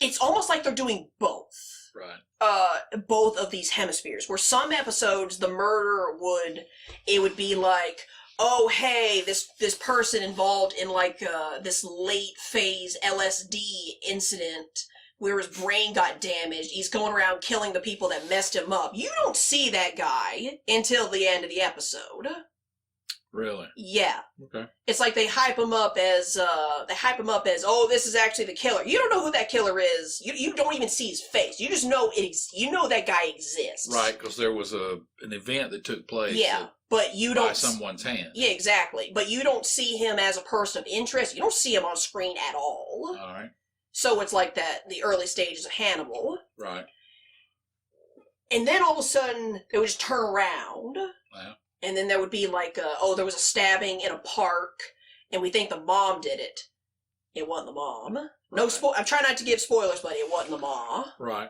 It's almost like they're doing both. Right. Both of these hemispheres. Where some episodes, the murder would be like, oh, hey, this person involved in like this late phase LSD incident where his brain got damaged. He's going around killing the people that messed him up. You don't see that guy until the end of the episode. Really? Yeah. Okay. It's like they hype him up as, oh, this is actually the killer. You don't know who that killer is. You don't even see his face. You just know that guy exists. Right, because there was an event that took place. Yeah. But you don't... By someone's hand. Yeah, exactly. But you don't see him as a person of interest. You don't see him on screen at all. All right. So it's like the early stages of Hannibal. Right. And then all of a sudden, they would just turn around. Wow. And then there would be like, there was a stabbing in a park, and we think the mom did it. It wasn't the mom. Right. No I'm trying not to give spoilers, but it wasn't the mom. Right.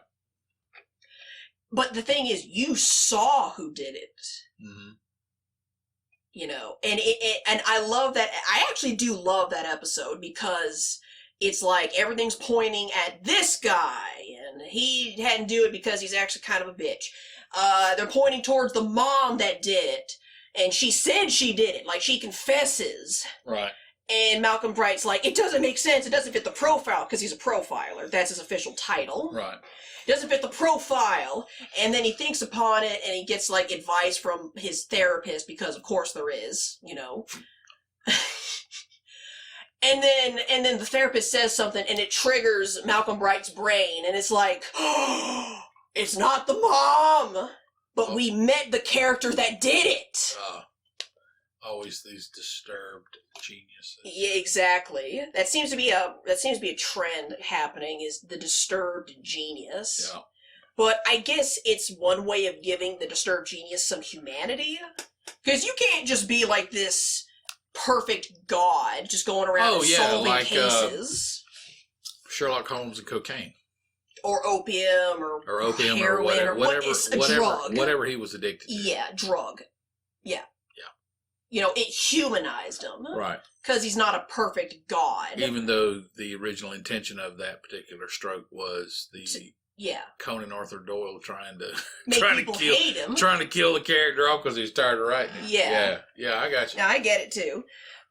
But the thing is, you saw who did it. Mm-hmm. And I love that. I actually do love that episode because it's like everything's pointing at this guy, and he hadn't do it because he's actually kind of a bitch. They're pointing towards the mom that did it, and she said she did it, like she confesses. Right. And Malcolm Bright's like, it doesn't make sense, it doesn't fit the profile, because he's a profiler. That's his official title. Right. It doesn't fit the profile, and then he thinks upon it, and he gets, like, advice from his therapist, because of course there is, And then the therapist says something, and it triggers Malcolm Bright's brain, and it's like, oh, it's not the mom, but we met the character that did it. Always these disturbed geniuses. Yeah, exactly. That seems to be a trend happening, is the disturbed genius. Yeah. But I guess it's one way of giving the disturbed genius some humanity, because you can't just be like this perfect god just going around solving cases. Sherlock Holmes and cocaine. Or opium, or opium, heroin, or whatever, drug. Whatever he was addicted to. Yeah, drug. Yeah. It humanized him. Right. Because he's not a perfect god. Even though the original intention of that particular stroke was Conan Arthur Doyle trying to hate him. Trying to kill the character off because he's tired of writing it. Yeah, I got you. Yeah, I get it too.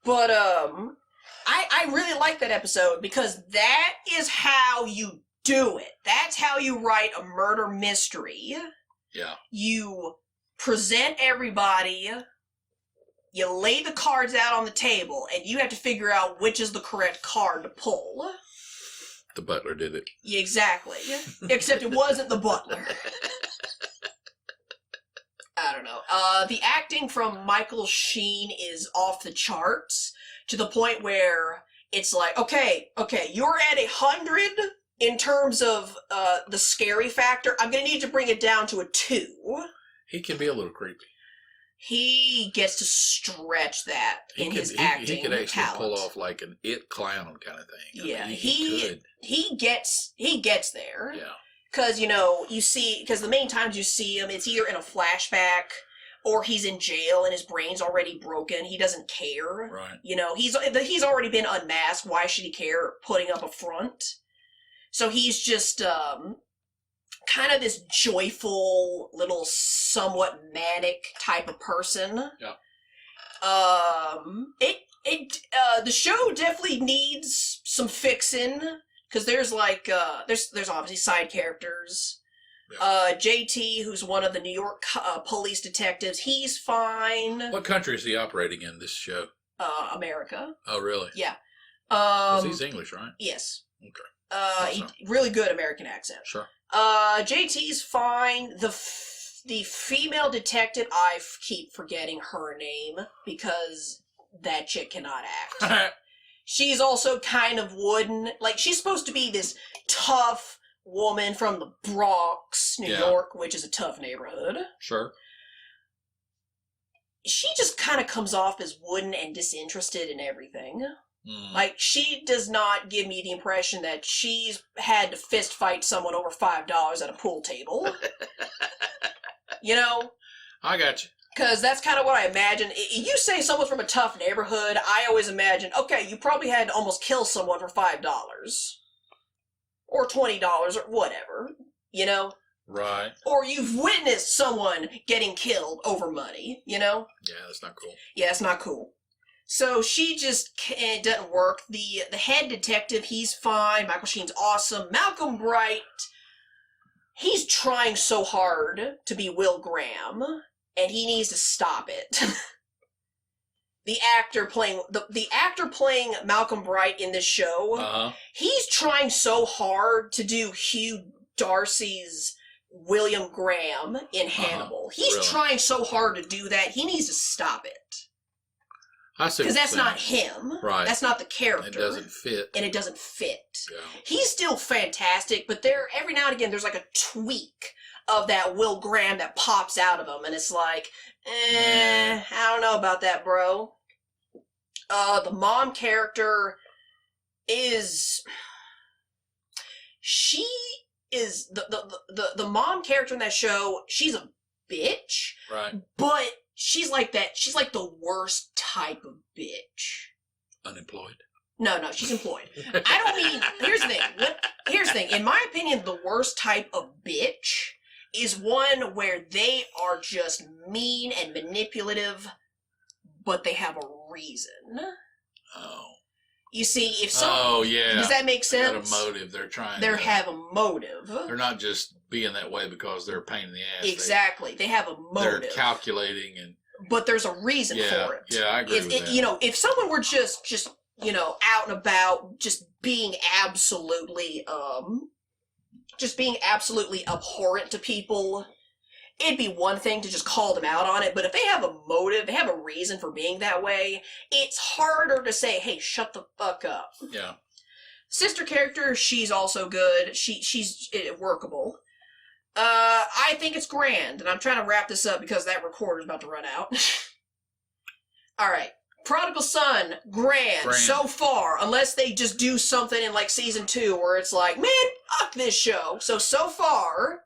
But I really like that episode because that is how you do it. That's how you write a murder mystery. Yeah. You present everybody, you lay the cards out on the table, and you have to figure out which is the correct card to pull. The butler did it. Yeah, exactly. Except it wasn't the butler. I don't know. The acting from Michael Sheen is off the charts to the point where it's like, okay, you're at 100 in terms of the scary factor. I'm going to need to bring it down to a 2. He can be a little creepy. He gets to stretch that his acting. He could actually talent. pull off like an It clown kind of thing. Yeah, he could. He gets there. Yeah. Because, the main times you see him, it's either in a flashback or he's in jail and his brain's already broken. He doesn't care. Right. You know, he's already been unmasked. Why should he care putting up a front? So he's just kind of this joyful, little, somewhat manic type of person. Yeah. The show definitely needs some fixing, because there's like there's obviously side characters. Yeah. JT, who's one of the New York police detectives, he's fine. What country is he operating in this show? America. Oh, really? Yeah. 'Cause he's English, right? Yes. Okay. Awesome. Really good American accent. Sure. JT's fine. The female detective, I keep forgetting her name because that chick cannot act. She's also kind of wooden. Like, she's supposed to be this tough woman from the Bronx, New York, which is a tough neighborhood. Sure. She just kind of comes off as wooden and disinterested in everything. Like, she does not give me the impression that she's had to fist fight someone over $5 at a pool table. You know? I got you. Because that's kind of what I imagine. You say someone's from a tough neighborhood, I always imagine, okay, you probably had to almost kill someone for $5. Or $20, or whatever. You know? Right. Or you've witnessed someone getting killed over money, you know? Yeah, that's not cool. Yeah, it's not cool. So she just doesn't work. The head detective, he's fine. Michael Sheen's awesome. Malcolm Bright, he's trying so hard to be Will Graham, and he needs to stop it. The actor playing Malcolm Bright in this show, he's trying so hard to do Hugh Darcy's William Graham in Hannibal. He's trying so hard to do that. He needs to stop it. Because that's not him. Right. That's not the character. It doesn't fit. And it doesn't fit. Yeah. He's still fantastic, but every now and again there's like a tweak of that Will Graham that pops out of him, and it's like, I don't know about that, bro. The mom character is... She is... The mom character in that show, she's a bitch. Right. But... She's like that. She's like the worst type of bitch. Unemployed? No, she's employed. I don't mean... Here's the thing. Here's the thing. In my opinion, the worst type of bitch is one where they are just mean and manipulative, but they have a reason. Oh. You see, if someone... Oh, yeah. Does that make sense? They got a motive. They're trying They have a motive. They're not just being that way because they're a pain in the ass. Exactly. They have a motive. They're calculating and... But there's a reason for it. Yeah, I agree with that. You know, if someone were just out and about, just being absolutely abhorrent to people, it'd be one thing to just call them out on it. But if they have a motive, they have a reason for being that way, it's harder to say, hey, shut the fuck up. Yeah. Sister character, she's also good. She's workable. I think it's grand, and I'm trying to wrap this up because that recorder's about to run out. Alright. Prodigal Son, grand so far, unless they just do something in like season 2 where it's like, man, fuck this show. So far,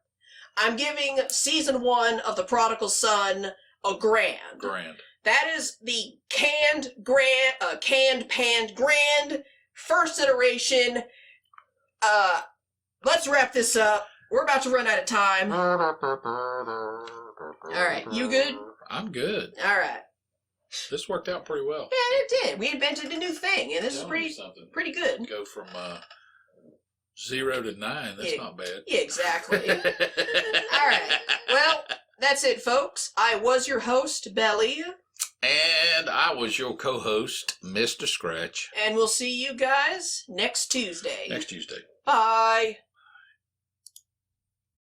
I'm giving season 1 of The Prodigal Son a grand. Grand. That is the canned, panned grand, first iteration. Let's wrap this up. We're about to run out of time. Alright, you good? I'm good. Alright. This worked out pretty well. Yeah, it did. We invented a new thing, and this is pretty good. Go from 0 to 9. That's not bad. Yeah, exactly. Alright. Well, that's it, folks. I was your host, Bel-E. And I was your co-host, Mr. Scratch. And we'll see you guys next Tuesday. Next Tuesday. Bye.